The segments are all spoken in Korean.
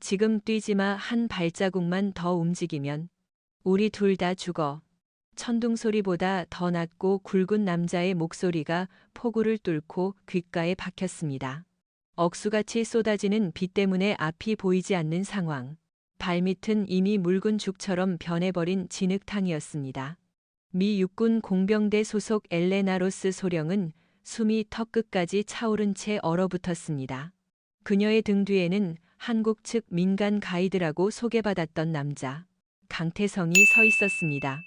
지금 뛰지마. 한 발자국만 더 움직이면 우리 둘 다 죽어. 천둥 소리보다 더 낮고 굵은 남자의 목소리가 폭우를 뚫고 귓가에 박혔습니다. 억수같이 쏟아지는 비 때문에 앞이 보이지 않는 상황. 발밑은 이미 묽은 죽처럼 변해버린 진흙탕이었습니다. 미 육군 공병대 소속 엘레나 로스 소령은 숨이 턱끝까지 차오른 채 얼어붙었습니다. 그녀의 등 뒤에는 한국 측 민간 가이드라고 소개받았던 남자 강태성이 서 있었습니다.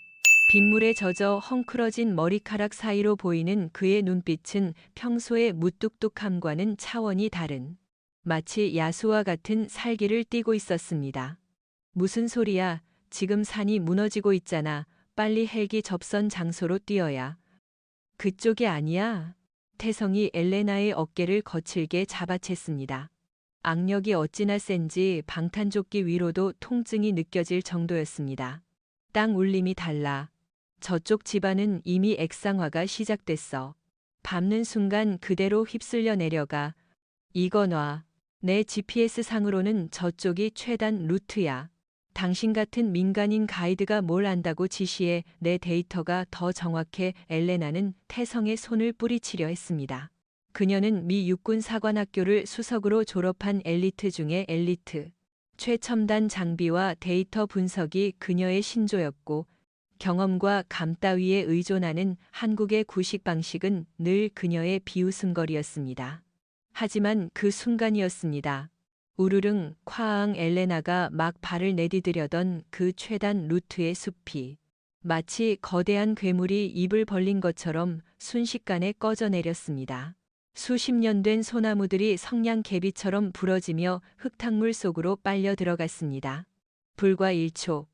빗물에 젖어 헝클어진 머리카락 사이로 보이는 그의 눈빛은 평소의 무뚝뚝함과는 차원이 다른 마치 야수와 같은 살기를 띠고 있었습니다. 무슨 소리야? 지금 산이 무너지고 있잖아. 빨리 헬기 접선 장소로 뛰어야. 그쪽이 아니야. 태성이 엘레나의 어깨를 거칠게 잡아챘습니다. 악력이 어찌나 센지 방탄조끼 위로도 통증이 느껴질 정도였습니다. 땅 울림이 달라. 저쪽 집안은 이미 액상화가 시작됐어. 밟는 순간 그대로 휩쓸려 내려가. 이거 놔. 내 GPS상으로는 저쪽이 최단 루트야. 당신 같은 민간인 가이드가 뭘 안다고 지시해. 내 데이터가 더 정확해. 엘레나는 태성의 손을 뿌리치려 했습니다. 그녀는 미 육군 사관학교를 수석으로 졸업한 엘리트 중의 엘리트. 최첨단 장비와 데이터 분석이 그녀의 신조였고 경험과 감 따위에 의존하는 한국의 구식 방식은 늘 그녀의 비웃음거리였습니다. 하지만 그 순간이었습니다. 우르릉 콰앙 엘레나가 막 발을 내디디려던 그 최단 루트의 숲이 마치 거대한 괴물이 입을 벌린 것처럼 순식간에 꺼져내렸습니다. 수십 년 된 소나무들이 성냥개비처럼 부러지며 흙탕물 속으로 빨려 들어갔습니다. 불과 1초,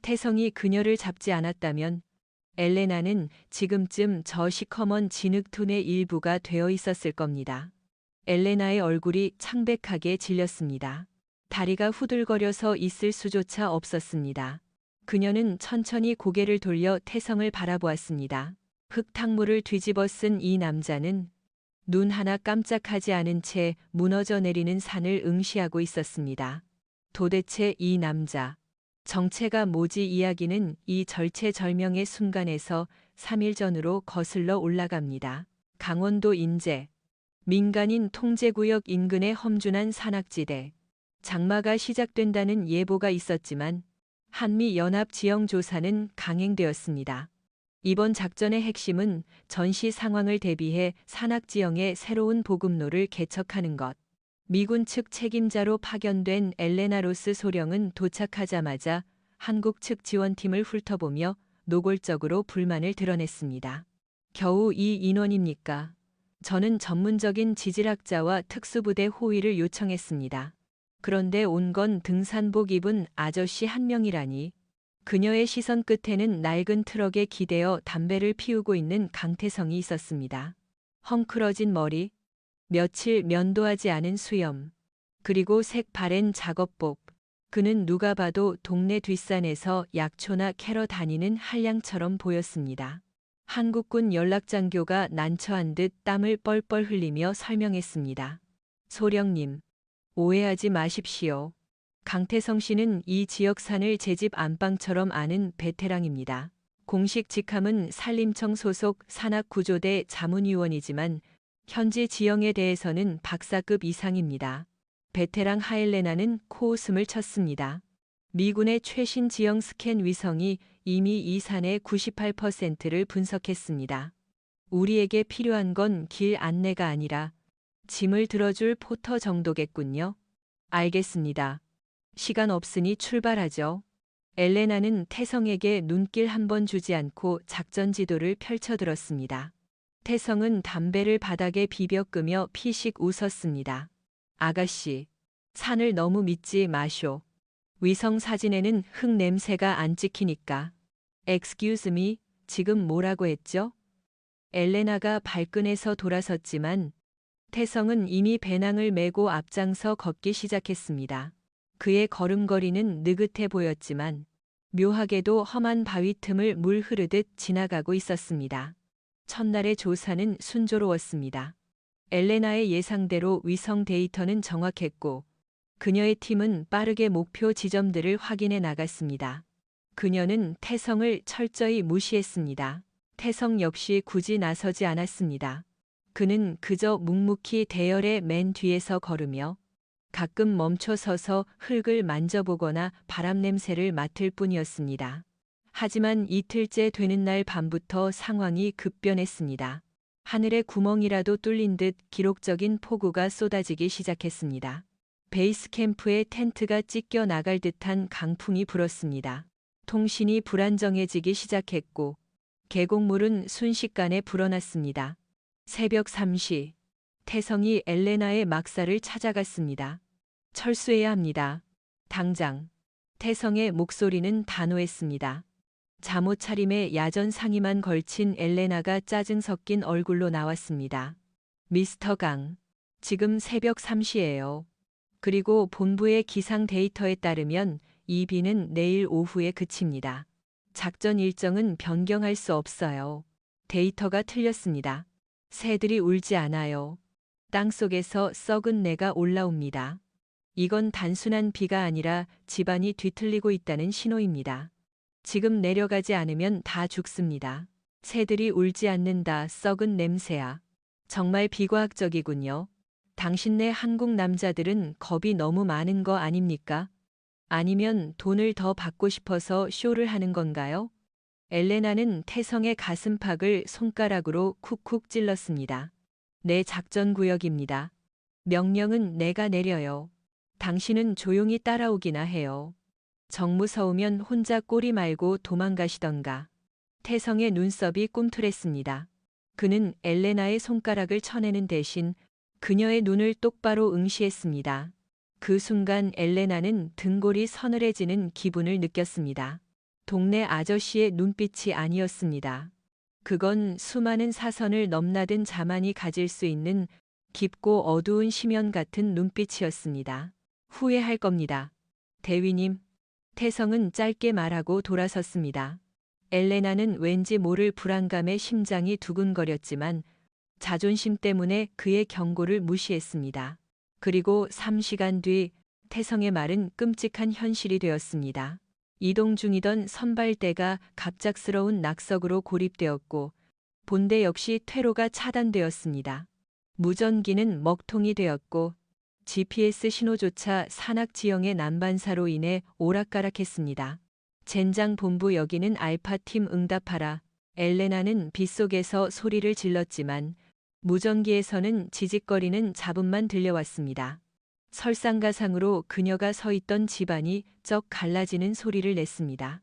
태성이 그녀를 잡지 않았다면 엘레나는 지금쯤 저 시커먼 진흙톤의 일부가 되어 있었을 겁니다. 엘레나의 얼굴이 창백하게 질렸습니다. 다리가 후들거려서 있을 수조차 없었습니다. 그녀는 천천히 고개를 돌려 태성을 바라보았습니다. 흙탕물을 뒤집어 쓴 이 남자는 눈 하나 깜짝하지 않은 채 무너져 내리는 산을 응시하고 있었습니다. 도대체 이 남자, 정체가 뭐지? 이야기는 이 절체절명의 순간에서 3일 전으로 거슬러 올라갑니다. 강원도 인제, 민간인 통제구역 인근의 험준한 산악지대. 장마가 시작된다는 예보가 있었지만 한미연합지형조사는 강행되었습니다. 이번 작전의 핵심은 전시 상황을 대비해 산악지형에 새로운 보급로를 개척하는 것. 미군 측 책임자로 파견된 엘레나 로스 소령은 도착하자마자 한국 측 지원팀을 훑어보며 노골적으로 불만을 드러냈습니다. 겨우 이 인원입니까? 저는 전문적인 지질학자와 특수부대 호위를 요청했습니다. 그런데 온 건 등산복 입은 아저씨 한 명이라니. 그녀의 시선 끝에는 낡은 트럭에 기대어 담배를 피우고 있는 강태성이 있었습니다. 헝클어진 머리, 며칠 면도하지 않은 수염, 그리고 색바랜 작업복. 그는 누가 봐도 동네 뒷산에서 약초나 캐러 다니는 한량처럼 보였습니다. 한국군 연락장교가 난처한 듯 땀을 뻘뻘 흘리며 설명했습니다. 소령님, 오해하지 마십시오. 강태성 씨는 이 지역 산을 제 집 안방처럼 아는 베테랑입니다. 공식 직함은 산림청 소속 산악구조대 자문위원이지만 현지 지형에 대해서는 박사급 이상입니다. 베테랑 하엘레나는 코웃음을 쳤습니다. 미군의 최신 지형 스캔 위성이 이미 이 산의 98%를 분석했습니다. 우리에게 필요한 건 길 안내가 아니라 짐을 들어줄 포터 정도겠군요. 알겠습니다. 시간 없으니 출발하죠. 엘레나는 태성에게 눈길 한 번 주지 않고 작전 지도를 펼쳐들었습니다. 태성은 담배를 바닥에 비벼 끄며 피식 웃었습니다. 아가씨, 산을 너무 믿지 마쇼. 위성 사진에는 흙 냄새가 안 찍히니까. Excuse me, 지금 뭐라고 했죠? 엘레나가 발끈해서 돌아섰지만 태성은 이미 배낭을 메고 앞장서 걷기 시작했습니다. 그의 걸음걸이는 느긋해 보였지만 묘하게도 험한 바위 틈을 물 흐르듯 지나가고 있었습니다. 첫날의 조사는 순조로웠습니다. 엘레나의 예상대로 위성 데이터는 정확했고 그녀의 팀은 빠르게 목표 지점들을 확인해 나갔습니다. 그녀는 태성을 철저히 무시했습니다. 태성 역시 굳이 나서지 않았습니다. 그는 그저 묵묵히 대열의 맨 뒤에서 걸으며 가끔 멈춰 서서 흙을 만져보거나 바람 냄새를 맡을 뿐이었습니다. 하지만 이틀째 되는 날 밤부터 상황이 급변했습니다. 하늘에 구멍이라도 뚫린 듯 기록적인 폭우가 쏟아지기 시작했습니다. 베이스 캠프의 텐트가 찢겨 나갈 듯한 강풍이 불었습니다. 통신이 불안정해지기 시작했고 계곡물은 순식간에 불어났습니다. 새벽 3시, 태성이 엘레나의 막사를 찾아갔습니다. 철수해야 합니다. 당장. 태성의 목소리는 단호했습니다. 잠옷 차림에 야전 상의만 걸친 엘레나가 짜증 섞인 얼굴로 나왔습니다. 미스터 강, 지금 새벽 3시예요. 그리고 본부의 기상 데이터에 따르면 이 비는 내일 오후에 그칩니다. 작전 일정은 변경할 수 없어요. 데이터가 틀렸습니다. 새들이 울지 않아요. 땅속에서 썩은 내가 올라옵니다. 이건 단순한 비가 아니라 집안이 뒤틀리고 있다는 신호입니다. 지금 내려가지 않으면 다 죽습니다. 새들이 울지 않는다. 썩은 냄새야. 정말 비과학적이군요. 당신네 한국 남자들은 겁이 너무 많은 거 아닙니까? 아니면 돈을 더 받고 싶어서 쇼를 하는 건가요? 엘레나는 태성의 가슴팍을 손가락으로 쿡쿡 찔렀습니다. 내 작전 구역입니다. 명령은 내가 내려요. 당신은 조용히 따라오기나 해요. 정무서우면 혼자 꼬리 말고 도망가시던가. 태성의 눈썹이 꿈틀했습니다. 그는 엘레나의 손가락을 쳐내는 대신 그녀의 눈을 똑바로 응시했습니다. 그 순간 엘레나는 등골이 서늘해지는 기분을 느꼈습니다. 동네 아저씨의 눈빛이 아니었습니다. 그건 수많은 사선을 넘나든 자만이 가질 수 있는 깊고 어두운 심연 같은 눈빛이었습니다. 후회할 겁니다. 대위님. 태성은 짧게 말하고 돌아섰습니다. 엘레나는 왠지 모를 불안감에 심장이 두근거렸지만 자존심 때문에 그의 경고를 무시했습니다. 그리고 3시간 뒤 태성의 말은 끔찍한 현실이 되었습니다. 이동 중이던 선발대가 갑작스러운 낙석으로 고립되었고 본대 역시 퇴로가 차단되었습니다. 무전기는 먹통이 되었고 GPS 신호조차 산악 지형의 난반사로 인해 오락가락했습니다. 젠장 본부 여기는 알파팀 응답하라. 엘레나는 빗속에서 소리를 질렀지만 무전기에서는 지직거리는 잡음만 들려왔습니다. 설상가상으로 그녀가 서 있던 집안이 쩍 갈라지는 소리를 냈습니다.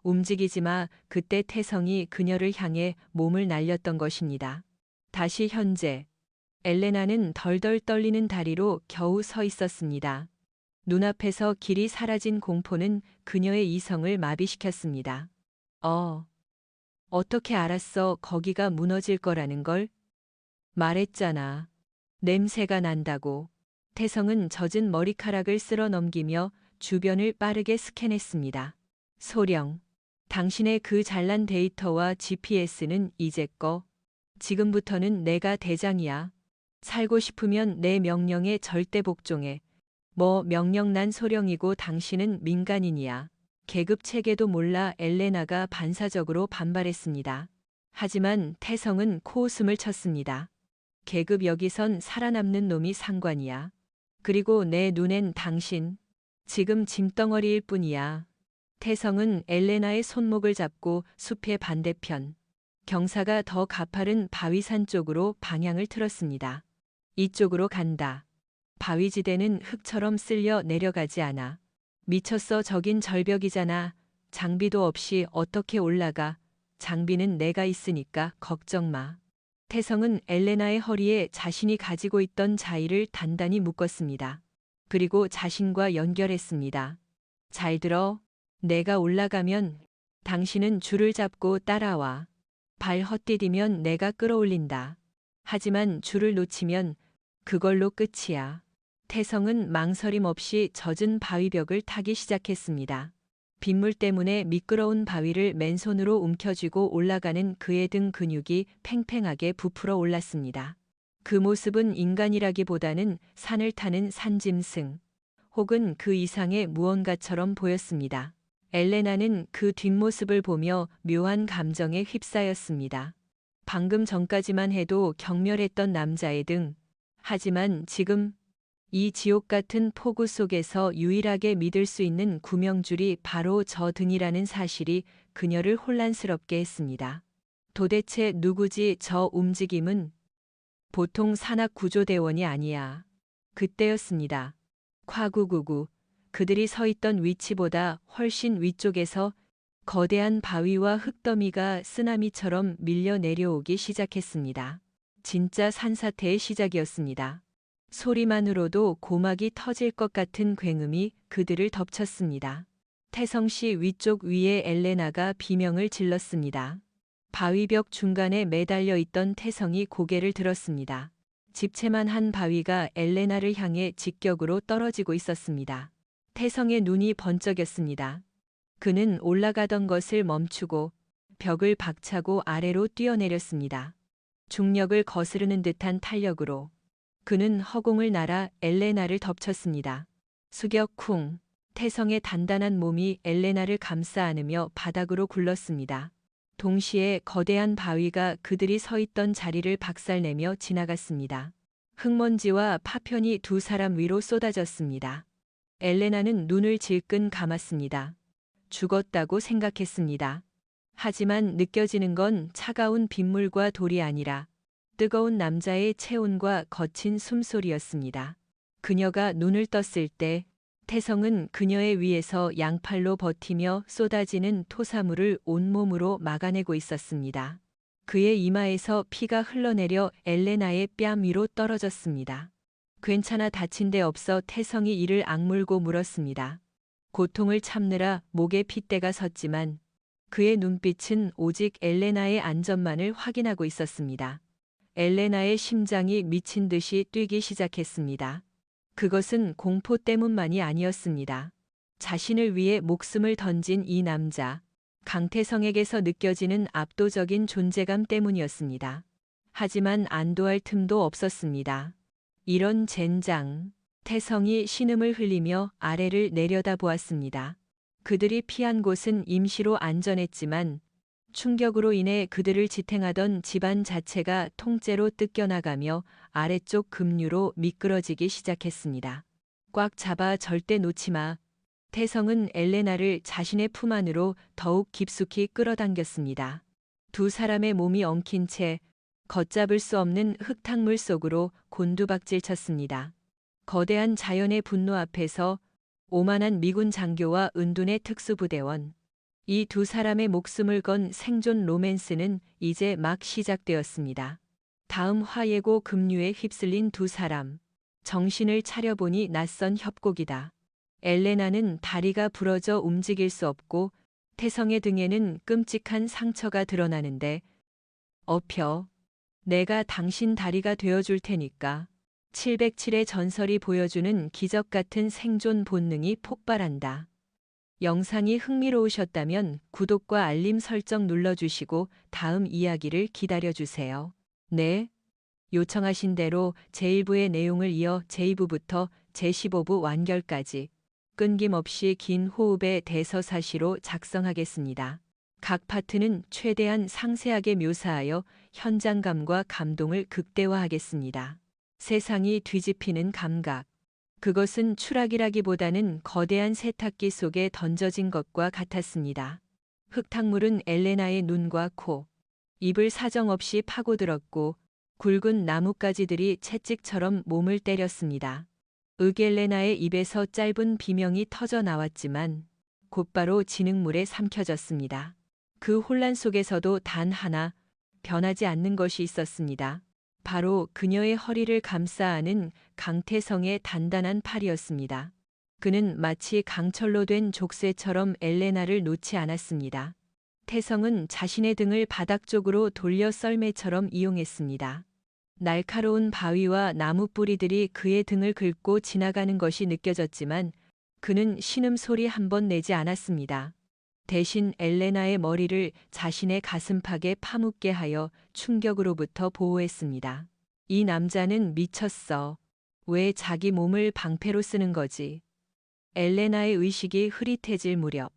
움직이지 마. 그때 태성이 그녀를 향해 몸을 날렸던 것입니다. 다시 현재. 엘레나는 덜덜 떨리는 다리로 겨우 서 있었습니다. 눈앞에서 길이 사라진 공포는 그녀의 이성을 마비시켰습니다. 어떻게 알았어? 거기가 무너질 거라는 걸? 말했잖아. 냄새가 난다고. 태성은 젖은 머리카락을 쓸어 넘기며 주변을 빠르게 스캔했습니다. 소령. 당신의 그 잘난 데이터와 GPS는 이제 거. 지금부터는 내가 대장이야. 살고 싶으면 내 명령에 절대 복종해. 뭐 명령 난 소령이고 당신은 민간인이야. 계급 체계도 몰라. 엘레나가 반사적으로 반발했습니다. 하지만 태성은 코웃음을 쳤습니다. 계급 여기선 살아남는 놈이 상관이야. 그리고 내 눈엔 당신. 지금 짐덩어리일 뿐이야. 태성은 엘레나의 손목을 잡고 숲의 반대편. 경사가 더 가파른 바위산 쪽으로 방향을 틀었습니다. 이쪽으로 간다. 바위지대는 흙처럼 쓸려 내려가지 않아. 미쳤어. 저긴 절벽이잖아. 장비도 없이 어떻게 올라가. 장비는 내가 있으니까 걱정 마. 태성은 엘레나의 허리에 자신이 가지고 있던 자의를 단단히 묶었습니다. 그리고 자신과 연결했습니다. 잘 들어. 내가 올라가면 당신은 줄을 잡고 따라와. 발 헛디디면 내가 끌어올린다. 하지만 줄을 놓치면 그걸로 끝이야. 태성은 망설임 없이 젖은 바위벽을 타기 시작했습니다. 빗물 때문에 미끄러운 바위를 맨손으로 움켜쥐고 올라가는 그의 등 근육이 팽팽하게 부풀어 올랐습니다. 그 모습은 인간이라기보다는 산을 타는 산짐승, 혹은 그 이상의 무언가처럼 보였습니다. 엘레나는 그 뒷모습을 보며 묘한 감정에 휩싸였습니다. 방금 전까지만 해도 경멸했던 남자의 등, 하지만 지금 이 지옥 같은 폭우 속에서 유일하게 믿을 수 있는 구명줄이 바로 저 등이라는 사실이 그녀를 혼란스럽게 했습니다. 도대체 누구지? 저 움직임은 보통 산악구조대원이 아니야. 그때였습니다. 콰구구구. 그들이 서 있던 위치보다 훨씬 위쪽에서 거대한 바위와 흙더미가 쓰나미처럼 밀려 내려오기 시작했습니다. 진짜 산사태의 시작이었습니다. 소리만으로도 고막이 터질 것 같은 굉음이 그들을 덮쳤습니다. 태성시 위쪽 위에 엘레나가 비명을 질렀습니다. 바위벽 중간에 매달려 있던 태성이 고개를 들었습니다. 집채만 한 바위가 엘레나를 향해 직격으로 떨어지고 있었습니다. 태성의 눈이 번쩍였습니다. 그는 올라가던 것을 멈추고 벽을 박차고 아래로 뛰어내렸습니다. 중력을 거스르는 듯한 탄력으로 그는 허공을 날아 엘레나를 덮쳤습니다. 수격 쿵. 태성의 단단한 몸이 엘레나를 감싸 안으며 바닥으로 굴렀습니다. 동시에 거대한 바위가 그들이 서 있던 자리를 박살내며 지나갔습니다. 흙먼지와 파편이 두 사람 위로 쏟아졌습니다. 엘레나는 눈을 질끈 감았습니다. 죽었다고 생각했습니다. 하지만 느껴지는 건 차가운 빗물과 돌이 아니라 뜨거운 남자의 체온과 거친 숨소리였습니다. 그녀가 눈을 떴을 때 태성은 그녀의 위에서 양팔로 버티며 쏟아지는 토사물을 온몸으로 막아내고 있었습니다. 그의 이마에서 피가 흘러내려 엘레나의 뺨 위로 떨어졌습니다. 괜찮아, 다친 데 없어? 태성이 이를 악물고 물었습니다. 고통을 참느라 목에 핏대가 섰지만 그의 눈빛은 오직 엘레나의 안전만을 확인하고 있었습니다. 엘레나의 심장이 미친 듯이 뛰기 시작했습니다. 그것은 공포 때문만이 아니었습니다. 자신을 위해 목숨을 던진 이 남자, 강태성에게서 느껴지는 압도적인 존재감 때문이었습니다. 하지만 안도할 틈도 없었습니다. 이런 젠장. 태성이 신음을 흘리며 아래를 내려다보았습니다. 그들이 피한 곳은 임시로 안전했지만 충격으로 인해 그들을 지탱하던 집안 자체가 통째로 뜯겨나가며 아래쪽 급류로 미끄러지기 시작했습니다. 꽉 잡아, 절대 놓지 마. 태성은 엘레나를 자신의 품 안으로 더욱 깊숙이 끌어당겼습니다. 두 사람의 몸이 엉킨 채 걷잡을 수 없는 흙탕물 속으로 곤두박질 쳤습니다. 거대한 자연의 분노 앞에서 오만한 미군 장교와 은둔의 특수부대원, 이 두 사람의 목숨을 건 생존 로맨스는 이제 막 시작되었습니다. 다음 화예고 급류에 휩쓸린 두 사람. 정신을 차려보니 낯선 협곡이다. 엘레나는 다리가 부러져 움직일 수 없고 태성의 등에는 끔찍한 상처가 드러나는데, 업혀. 내가 당신 다리가 되어줄 테니까. 707의 전설이 보여주는 기적 같은 생존 본능이 폭발한다. 영상이 흥미로우셨다면 구독과 알림 설정 눌러주시고 다음 이야기를 기다려주세요. 네. 요청하신 대로 제1부의 내용을 이어 제2부부터 제15부 완결까지 끊김없이 긴 호흡의 대서사시로 작성하겠습니다. 각 파트는 최대한 상세하게 묘사하여 현장감과 감동을 극대화하겠습니다. 세상이 뒤집히는 감각. 그것은 추락이라기보다는 거대한 세탁기 속에 던져진 것과 같았습니다. 흙탕물은 엘레나의 눈과 코, 입을 사정없이 파고들었고 굵은 나뭇가지들이 채찍처럼 몸을 때렸습니다. 엘레나의 입에서 짧은 비명이 터져 나왔지만 곧바로 진흙물에 삼켜졌습니다. 그 혼란 속에서도 단 하나 변하지 않는 것이 있었습니다. 바로 그녀의 허리를 감싸 안은 강태성의 단단한 팔이었습니다. 그는 마치 강철로 된 족쇄처럼 엘레나를 놓지 않았습니다. 태성은 자신의 등을 바닥 쪽으로 돌려 썰매처럼 이용했습니다. 날카로운 바위와 나무 뿌리들이 그의 등을 긁고 지나가는 것이 느껴졌지만 그는 신음소리 한 번 내지 않았습니다. 대신 엘레나의 머리를 자신의 가슴팍에 파묻게 하여 충격으로부터 보호했습니다. 이 남자는 미쳤어. 왜 자기 몸을 방패로 쓰는 거지? 엘레나의 의식이 흐릿해질 무렵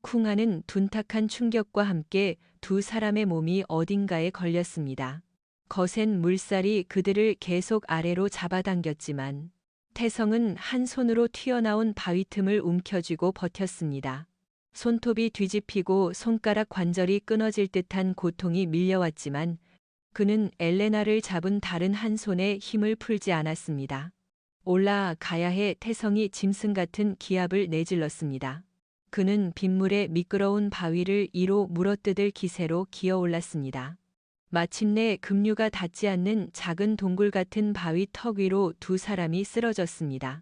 쿵하는 둔탁한 충격과 함께 두 사람의 몸이 어딘가에 걸렸습니다. 거센 물살이 그들을 계속 아래로 잡아당겼지만 태성은 한 손으로 튀어나온 바위 틈을 움켜쥐고 버텼습니다. 손톱이 뒤집히고 손가락 관절이 끊어질 듯한 고통이 밀려왔지만 그는 엘레나를 잡은 다른 한 손에 힘을 풀지 않았습니다. 올라가야 해. 태성이 짐승 같은 기합을 내질렀습니다. 그는 빗물에 미끄러운 바위를 이로 물어뜯을 기세로 기어올랐습니다. 마침내 급류가 닿지 않는 작은 동굴 같은 바위 턱 위로 두 사람이 쓰러졌습니다.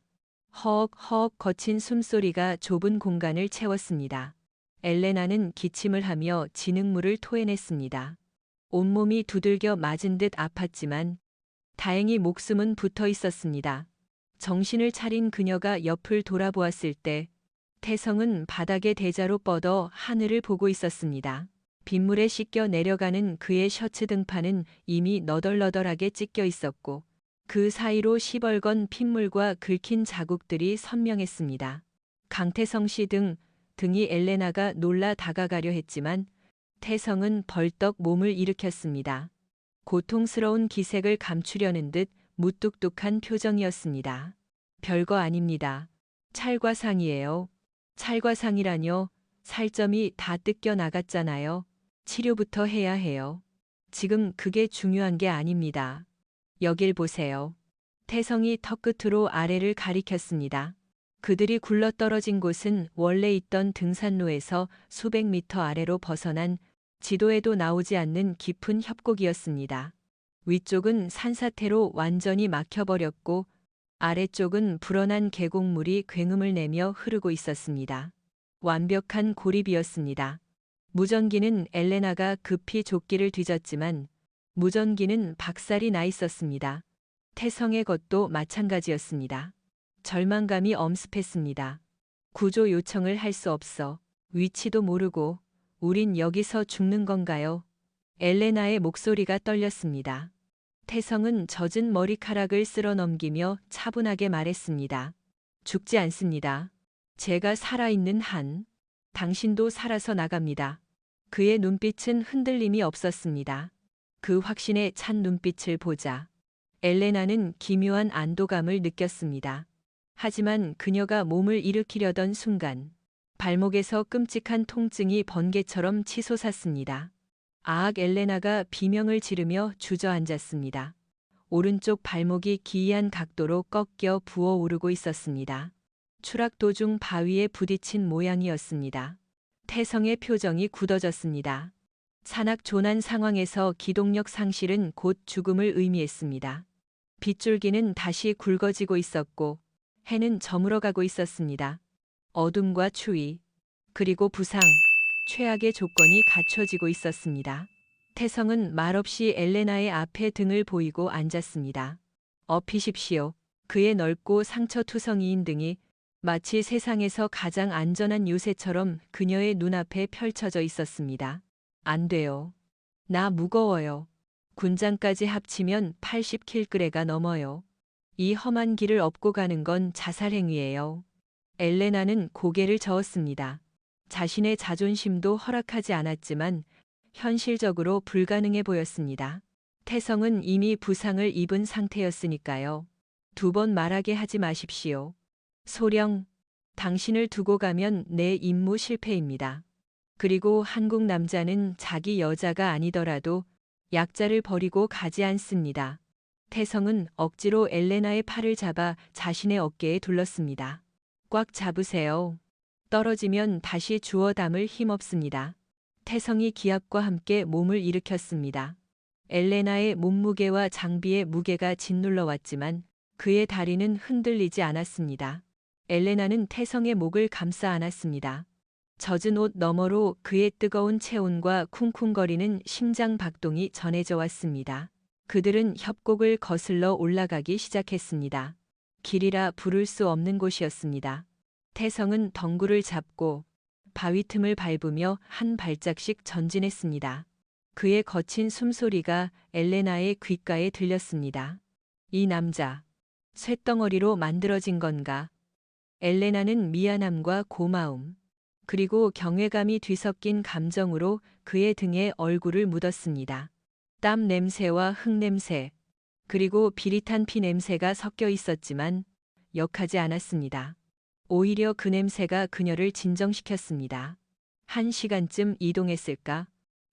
허헉허헉 거친 숨소리가 좁은 공간을 채웠습니다. 엘레나는 기침을 하며 진흙물을 토해냈습니다. 온몸이 두들겨 맞은 듯 아팠지만 다행히 목숨은 붙어 있었습니다. 정신을 차린 그녀가 옆을 돌아보았을 때 태성은 바닥에 대자로 뻗어 하늘을 보고 있었습니다. 빗물에 씻겨 내려가는 그의 셔츠 등판은 이미 너덜너덜하게 찢겨 있었고 그 사이로 시벌건 핏물과 긁힌 자국들이 선명했습니다. 강태성 씨 등이 엘레나가 놀라 다가가려 했지만 태성은 벌떡 몸을 일으켰습니다. 고통스러운 기색을 감추려는 듯 무뚝뚝한 표정이었습니다. 별거 아닙니다. 찰과상이에요. 찰과상이라뇨. 살점이 다 뜯겨 나갔잖아요. 치료부터 해야 해요. 지금 그게 중요한 게 아닙니다. 여길 보세요. 태성이 턱끝으로 아래를 가리켰습니다. 그들이 굴러떨어진 곳은 원래 있던 등산로에서 수백 미터 아래로 벗어난 지도에도 나오지 않는 깊은 협곡이었습니다. 위쪽은 산사태로 완전히 막혀버렸고 아래쪽은 불어난 계곡물이 굉음을 내며 흐르고 있었습니다. 완벽한 고립이었습니다. 무전기는 엘레나가 급히 조끼를 뒤졌지만 무전기는 박살이 나 있었습니다. 태성의 것도 마찬가지였습니다. 절망감이 엄습했습니다. 구조 요청을 할 수 없어. 위치도 모르고 우린 여기서 죽는 건가요? 엘레나의 목소리가 떨렸습니다. 태성은 젖은 머리카락을 쓸어 넘기며 차분하게 말했습니다. 죽지 않습니다. 제가 살아있는 한 당신도 살아서 나갑니다. 그의 눈빛은 흔들림이 없었습니다. 그 확신에 찬 눈빛을 보자 엘레나는 기묘한 안도감을 느꼈습니다. 하지만 그녀가 몸을 일으키려던 순간 발목에서 끔찍한 통증이 번개처럼 치솟았습니다. 아악 엘레나가 비명을 지르며 주저앉았습니다. 오른쪽 발목이 기이한 각도로 꺾여 부어오르고 있었습니다. 추락 도중 바위에 부딪힌 모양이었습니다. 태성의 표정이 굳어졌습니다. 산악조난 상황에서 기동력 상실은 곧 죽음을 의미했습니다. 빗줄기는 다시 굵어지고 있었고 해는 저물어가고 있었습니다. 어둠과 추위, 그리고 부상, 최악의 조건이 갖춰지고 있었습니다. 태성은 말없이 엘레나의 앞에 등을 보이고 앉았습니다. 업히십시오. 그의 넓고 상처투성이인 등이 마치 세상에서 가장 안전한 요새처럼 그녀의 눈앞에 펼쳐져 있었습니다. 안 돼요. 나 무거워요. 군장까지 합치면 80kg가 넘어요. 이 험한 길을 업고 가는 건 자살행위예요. 엘레나는 고개를 저었습니다. 자신의 자존심도 허락하지 않았지만 현실적으로 불가능해 보였습니다. 태성은 이미 부상을 입은 상태였으니까요. 두 번 말하게 하지 마십시오. 소령, 당신을 두고 가면 내 임무 실패입니다. 그리고 한국 남자는 자기 여자가 아니더라도 약자를 버리고 가지 않습니다. 태성은 억지로 엘레나의 팔을 잡아 자신의 어깨에 둘렀습니다. 꽉 잡으세요. 떨어지면 다시 주워 담을 힘 없습니다. 태성이 기합과 함께 몸을 일으켰습니다. 엘레나의 몸무게와 장비의 무게가 짓눌러 왔지만 그의 다리는 흔들리지 않았습니다. 엘레나는 태성의 목을 감싸 안았습니다. 젖은 옷 너머로 그의 뜨거운 체온과 쿵쿵거리는 심장 박동이 전해져 왔습니다. 그들은 협곡을 거슬러 올라가기 시작했습니다. 길이라 부를 수 없는 곳이었습니다. 태성은 덩굴을 잡고 바위 틈을 밟으며 한 발짝씩 전진했습니다. 그의 거친 숨소리가 엘레나의 귓가에 들렸습니다. 이 남자, 쇳덩어리로 만들어진 건가? 엘레나는 미안함과 고마움, 그리고 경외감이 뒤섞인 감정으로 그의 등에 얼굴을 묻었습니다. 땀 냄새와 흙 냄새, 그리고 비릿한 피 냄새가 섞여 있었지만 역하지 않았습니다. 오히려 그 냄새가 그녀를 진정시켰습니다. 1시간쯤 이동했을까?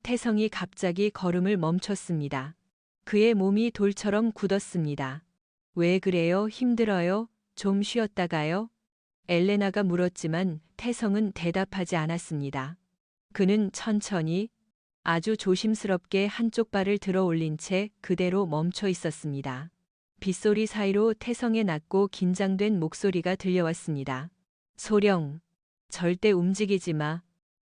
태성이 갑자기 걸음을 멈췄습니다. 그의 몸이 돌처럼 굳었습니다. 왜 그래요? 힘들어요? 좀 쉬었다가요? 엘레나가 물었지만 태성은 대답하지 않았습니다. 그는 천천히 아주 조심스럽게 한쪽 발을 들어 올린 채 그대로 멈춰 있었습니다. 빗소리 사이로 태성의 낮고 긴장된 목소리가 들려왔습니다. 소령, 절대 움직이지 마.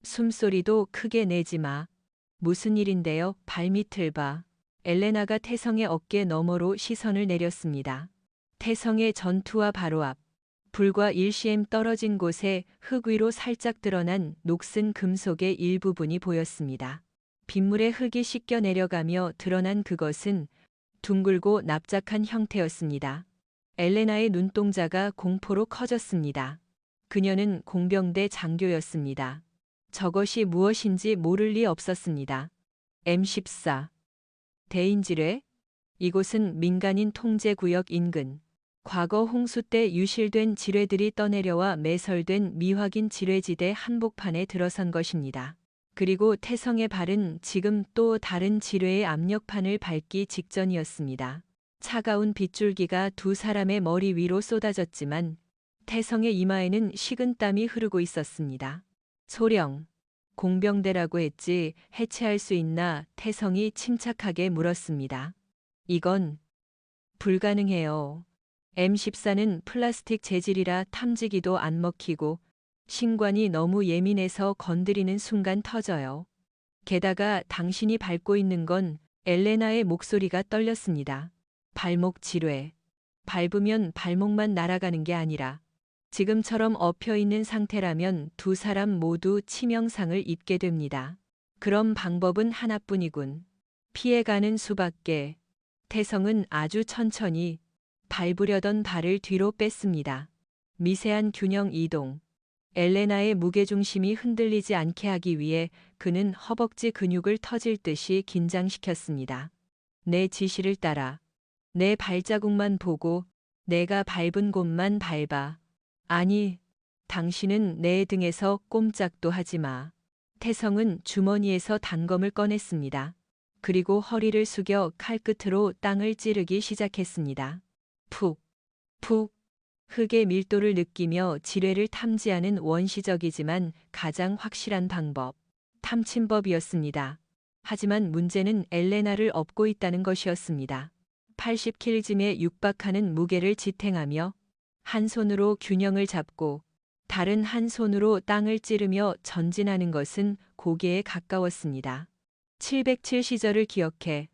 숨소리도 크게 내지 마. 무슨 일인데요? 발밑을 봐. 엘레나가 태성의 어깨 너머로 시선을 내렸습니다. 태성의 전투와 바로 앞, 불과 1cm 떨어진 곳에 흙 위로 살짝 드러난 녹슨 금속의 일부분이 보였습니다. 빗물에 흙이 씻겨 내려가며 드러난 그것은 둥글고 납작한 형태였습니다. 엘레나의 눈동자가 공포로 커졌습니다. 그녀는 공병대 장교였습니다. 저것이 무엇인지 모를 리 없었습니다. M14. 대인지뢰? 이곳은 민간인 통제구역 인근. 과거 홍수 때 유실된 지뢰들이 떠내려와 매설된 미확인 지뢰지대 한복판에 들어선 것입니다. 그리고 태성의 발은 지금 또 다른 지뢰의 압력판을 밟기 직전이었습니다. 차가운 빗줄기가 두 사람의 머리 위로 쏟아졌지만 태성의 이마에는 식은땀이 흐르고 있었습니다. 소령, 공병대라고 했지 해체할 수 있나? 태성이 침착하게 물었습니다. 이건 불가능해요. M14는 플라스틱 재질이라 탐지기도 안 먹히고 신관이 너무 예민해서 건드리는 순간 터져요. 게다가 당신이 밟고 있는 건 엘레나의 목소리가 떨렸습니다. 발목 지뢰. 밟으면 발목만 날아가는 게 아니라 지금처럼 엎여 있는 상태라면 두 사람 모두 치명상을 입게 됩니다. 그럼 방법은 하나뿐이군. 피해가는 수밖에. 태성은 아주 천천히 밟으려던 발을 뒤로 뺐습니다. 미세한 균형 이동. 엘레나의 무게중심이 흔들리지 않게 하기 위해 그는 허벅지 근육을 터질 듯이 긴장시켰습니다. 내 지시를 따라. 내 발자국만 보고 내가 밟은 곳만 밟아. 아니, 당신은 내 등에서 꼼짝도 하지 마. 태성은 주머니에서 단검을 꺼냈습니다. 그리고 허리를 숙여 칼끝으로 땅을 찌르기 시작했습니다. 푹, 푹. 흙의 밀도를 느끼며 지뢰를 탐지하는 원시적이지만 가장 확실한 방법. 탐침법이었습니다. 하지만 문제는 엘레나를 업고 있다는 것이었습니다. 80kg에 육박하는 무게를 지탱하며 한 손으로 균형을 잡고 다른 한 손으로 땅을 찌르며 전진하는 것은 고개에 가까웠습니다. 707 시절을 기억해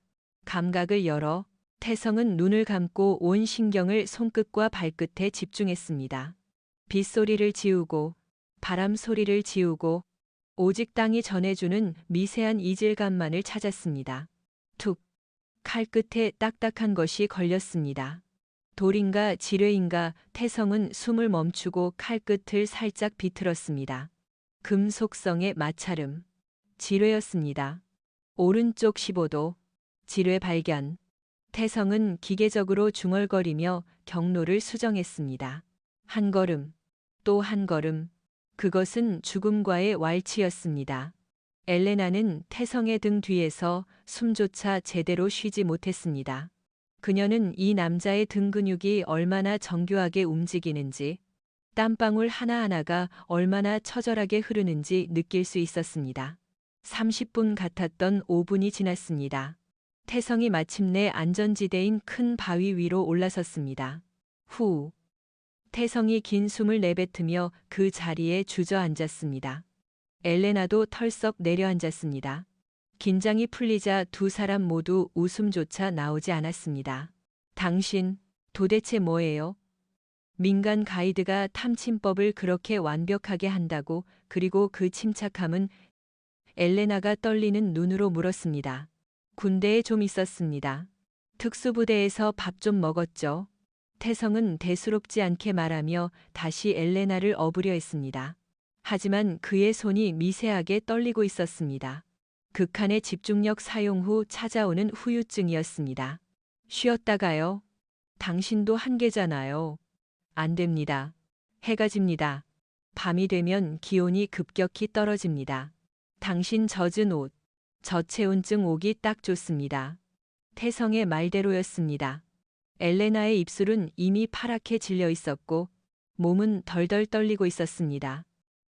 감각을 열어. 태성은 눈을 감고 온 신경을 손끝과 발끝에 집중했습니다. 빗소리를 지우고 바람 소리를 지우고 오직 땅이 전해주는 미세한 이질감만을 찾았습니다. 툭. 칼끝에 딱딱한 것이 걸렸습니다. 돌인가 지뢰인가? 태성은 숨을 멈추고 칼끝을 살짝 비틀었습니다. 금속성의 마찰음. 지뢰였습니다. 오른쪽 15도. 지뢰 발견. 태성은 기계적으로 중얼거리며 경로를 수정했습니다. 한 걸음, 또 한 걸음. 그것은 죽음과의 왈츠였습니다. 엘레나는 태성의 등 뒤에서 숨조차 제대로 쉬지 못했습니다. 그녀는 이 남자의 등 근육이 얼마나 정교하게 움직이는지, 땀방울 하나하나가 얼마나 처절하게 흐르는지 느낄 수 있었습니다. 30분 같았던 5분이 지났습니다. 태성이 마침내 안전지대인 큰 바위 위로 올라섰습니다. 후. 태성이 긴 숨을 내뱉으며 그 자리에 주저앉았습니다. 엘레나도 털썩 내려앉았습니다. 긴장이 풀리자 두 사람 모두 웃음조차 나오지 않았습니다. 당신, 도대체 뭐예요? 민간 가이드가 탐침법을 그렇게 완벽하게 한다고? 그리고 그 침착함은? 엘레나가 떨리는 눈으로 물었습니다. 군대에 좀 있었습니다. 특수부대에서 밥 좀 먹었죠. 태성은 대수롭지 않게 말하며 다시 엘레나를 업으려 했습니다. 하지만 그의 손이 미세하게 떨리고 있었습니다. 극한의 집중력 사용 후 찾아오는 후유증이었습니다. 쉬었다가요. 당신도 한계잖아요. 안 됩니다. 해가 집니다. 밤이 되면 기온이 급격히 떨어집니다. 당신 젖은 옷, 저체온증 오기 딱 좋습니다. 태성의 말대로였습니다. 엘레나의 입술은 이미 파랗게 질려 있었고 몸은 덜덜 떨리고 있었습니다.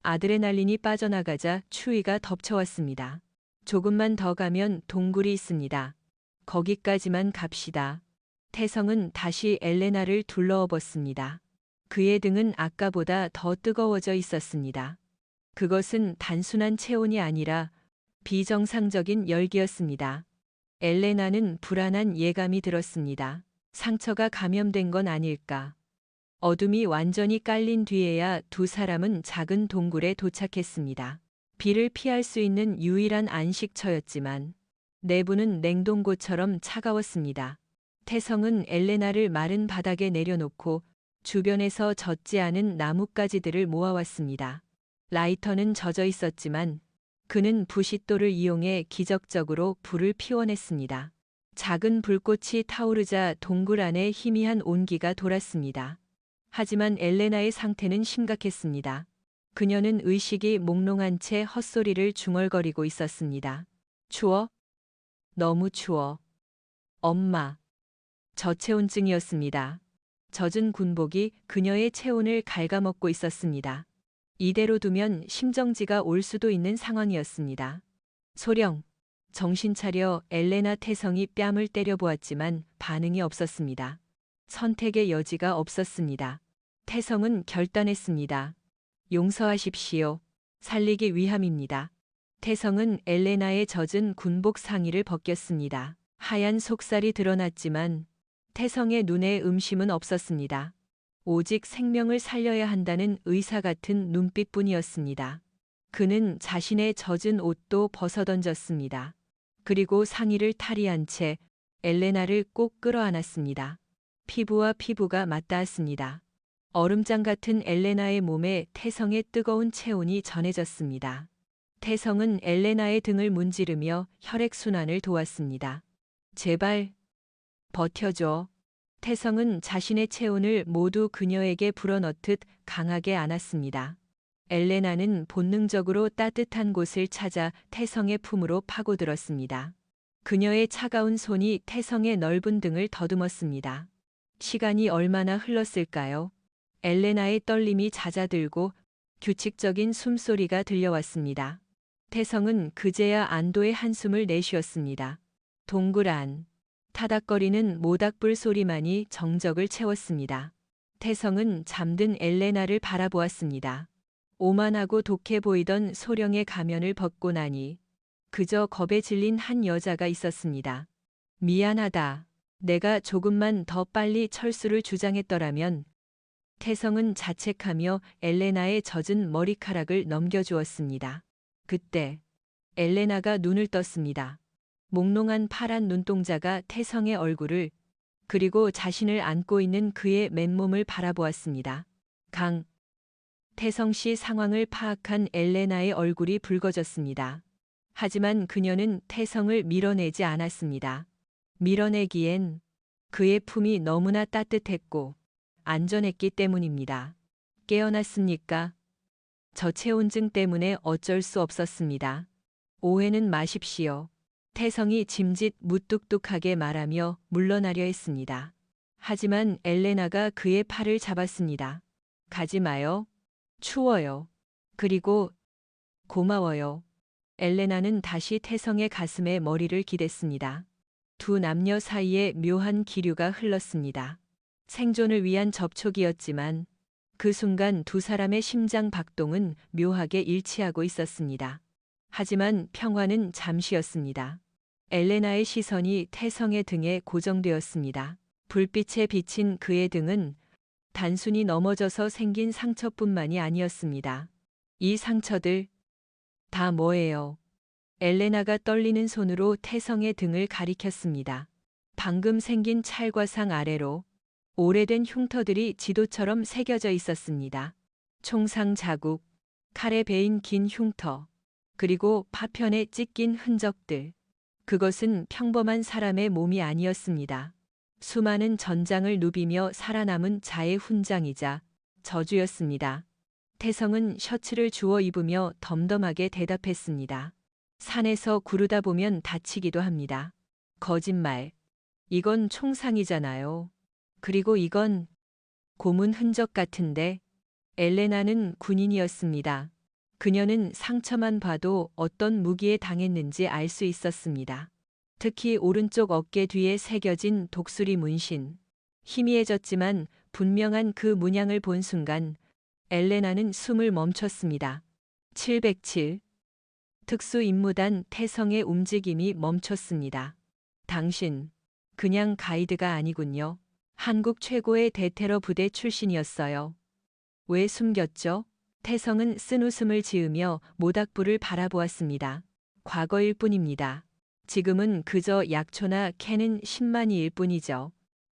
아드레날린이 빠져나가자 추위가 덮쳐왔습니다. 조금만 더 가면 동굴이 있습니다. 거기까지만 갑시다. 태성은 다시 엘레나를 둘러엎었습니다. 그의 등은 아까보다 더 뜨거워져 있었습니다. 그것은 단순한 체온이 아니라 비정상적인 열기였습니다. 엘레나는 불안한 예감이 들었습니다. 상처가 감염된 건 아닐까. 어둠이 완전히 깔린 뒤에야 두 사람은 작은 동굴에 도착했습니다. 비를 피할 수 있는 유일한 안식처였지만 내부는 냉동고처럼 차가웠습니다. 태성은 엘레나를 마른 바닥에 내려놓고 주변에서 젖지 않은 나뭇가지들을 모아왔습니다. 라이터는 젖어 있었지만 그는 부싯돌을 이용해 기적적으로 불을 피워냈습니다. 작은 불꽃이 타오르자 동굴 안에 희미한 온기가 돌았습니다. 하지만 엘레나의 상태는 심각했습니다. 그녀는 의식이 몽롱한 채 헛소리를 중얼거리고 있었습니다. 추워? 너무 추워. 엄마. 저체온증이었습니다. 젖은 군복이 그녀의 체온을 갉아먹고 있었습니다. 이대로 두면 심정지가 올 수도 있는 상황이었습니다. 소령, 정신 차려. 엘레나. 태성이 뺨을 때려보았지만 반응이 없었습니다. 선택의 여지가 없었습니다. 태성은 결단했습니다. 용서하십시오. 살리기 위함입니다. 태성은 엘레나의 젖은 군복 상의를 벗겼습니다. 하얀 속살이 드러났지만 태성의 눈에 음심은 없었습니다. 오직 생명을 살려야 한다는 의사 같은 눈빛뿐이었습니다. 그는 자신의 젖은 옷도 벗어던졌습니다. 그리고 상의를 탈의한 채 엘레나를 꼭 끌어안았습니다. 피부와 피부가 맞닿았습니다. 얼음장 같은 엘레나의 몸에 태성의 뜨거운 체온이 전해졌습니다. 태성은 엘레나의 등을 문지르며 혈액순환을 도왔습니다. 제발 버텨줘. 태성은 자신의 체온을 모두 그녀에게 불어넣듯 강하게 안았습니다. 엘레나는 본능적으로 따뜻한 곳을 찾아 태성의 품으로 파고들었습니다. 그녀의 차가운 손이 태성의 넓은 등을 더듬었습니다. 시간이 얼마나 흘렀을까요? 엘레나의 떨림이 잦아들고 규칙적인 숨소리가 들려왔습니다. 태성은 그제야 안도의 한숨을 내쉬었습니다. 동굴 안. 타닥거리는 모닥불 소리만이 정적을 채웠습니다. 태성은 잠든 엘레나를 바라보았습니다. 오만하고 독해 보이던 소령의 가면을 벗고 나니 그저 겁에 질린 한 여자가 있었습니다. 미안하다. 내가 조금만 더 빨리 철수를 주장했더라면. 태성은 자책하며 엘레나의 젖은 머리카락을 넘겨주었습니다. 그때 엘레나가 눈을 떴습니다. 몽롱한 파란 눈동자가 태성의 얼굴을 그리고 자신을 안고 있는 그의 맨몸을 바라보았습니다. 태성 씨 상황을 파악한 엘레나의 얼굴이 붉어졌습니다. 하지만 그녀는 태성을 밀어내지 않았습니다. 밀어내기엔 그의 품이 너무나 따뜻했고 안전했기 때문입니다. 깨어났습니까? 저체온증 때문에 어쩔 수 없었습니다. 오해는 마십시오. 태성이 짐짓 무뚝뚝하게 말하며 물러나려 했습니다. 하지만 엘레나가 그의 팔을 잡았습니다. 가지 마요. 추워요. 그리고 고마워요. 엘레나는 다시 태성의 가슴에 머리를 기댔습니다. 두 남녀 사이에 묘한 기류가 흘렀습니다. 생존을 위한 접촉이었지만 그 순간 두 사람의 심장 박동은 묘하게 일치하고 있었습니다. 하지만 평화는 잠시였습니다. 엘레나의 시선이 태성의 등에 고정되었습니다. 불빛에 비친 그의 등은 단순히 넘어져서 생긴 상처뿐만이 아니었습니다. 이 상처들 다 뭐예요? 엘레나가 떨리는 손으로 태성의 등을 가리켰습니다. 방금 생긴 찰과상 아래로 오래된 흉터들이 지도처럼 새겨져 있었습니다. 총상 자국, 칼에 베인 긴 흉터, 그리고 파편에 찢긴 흔적들. 그것은 평범한 사람의 몸이 아니었습니다. 수많은 전장을 누비며 살아남은 자의 훈장이자 저주였습니다. 태성은 셔츠를 주워 입으며 덤덤하게 대답했습니다. 산에서 구르다 보면 다치기도 합니다. 거짓말. 이건 총상이잖아요. 그리고 이건 고문 흔적 같은데. 엘레나는 군인이었습니다. 그녀는 상처만 봐도 어떤 무기에 당했는지 알 수 있었습니다. 특히 오른쪽 어깨 뒤에 새겨진 독수리 문신. 희미해졌지만 분명한 그 문양을 본 순간 엘레나는 숨을 멈췄습니다. 707. 특수임무단 태성의 움직임이 멈췄습니다. 당신, 그냥 가이드가 아니군요. 한국 최고의 대테러 부대 출신이었어요. 왜 숨겼죠? 태성은 쓴웃음을 지으며 모닥불을 바라보았습니다. 과거일 뿐입니다. 지금은 그저 약초나 캐는 10만이일 뿐이죠.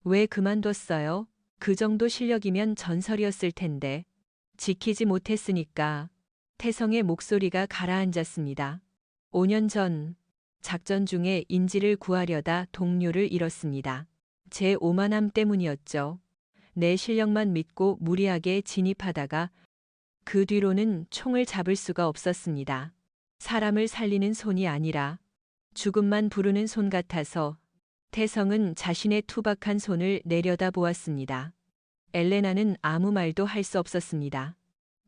왜 그만뒀어요? 그 정도 실력이면 전설이었을 텐데. 지키지 못했으니까. 태성의 목소리가 가라앉았습니다. 5년 전, 작전 중에 인지를 구하려다 동료를 잃었습니다. 제 오만함 때문이었죠. 내 실력만 믿고 무리하게 진입하다가 그 뒤로는 총을 잡을 수가 없었습니다. 사람을 살리는 손이 아니라 죽음만 부르는 손 같아서. 태성은 자신의 투박한 손을 내려다 보았습니다. 엘레나는 아무 말도 할 수 없었습니다.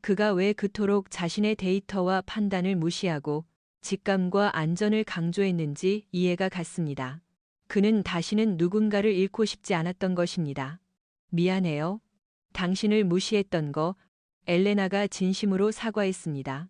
그가 왜 그토록 자신의 데이터와 판단을 무시하고 직감과 안전을 강조했는지 이해가 갔습니다. 그는 다시는 누군가를 잃고 싶지 않았던 것입니다. 미안해요. 당신을 무시했던 거. 엘레나가 진심으로 사과했습니다.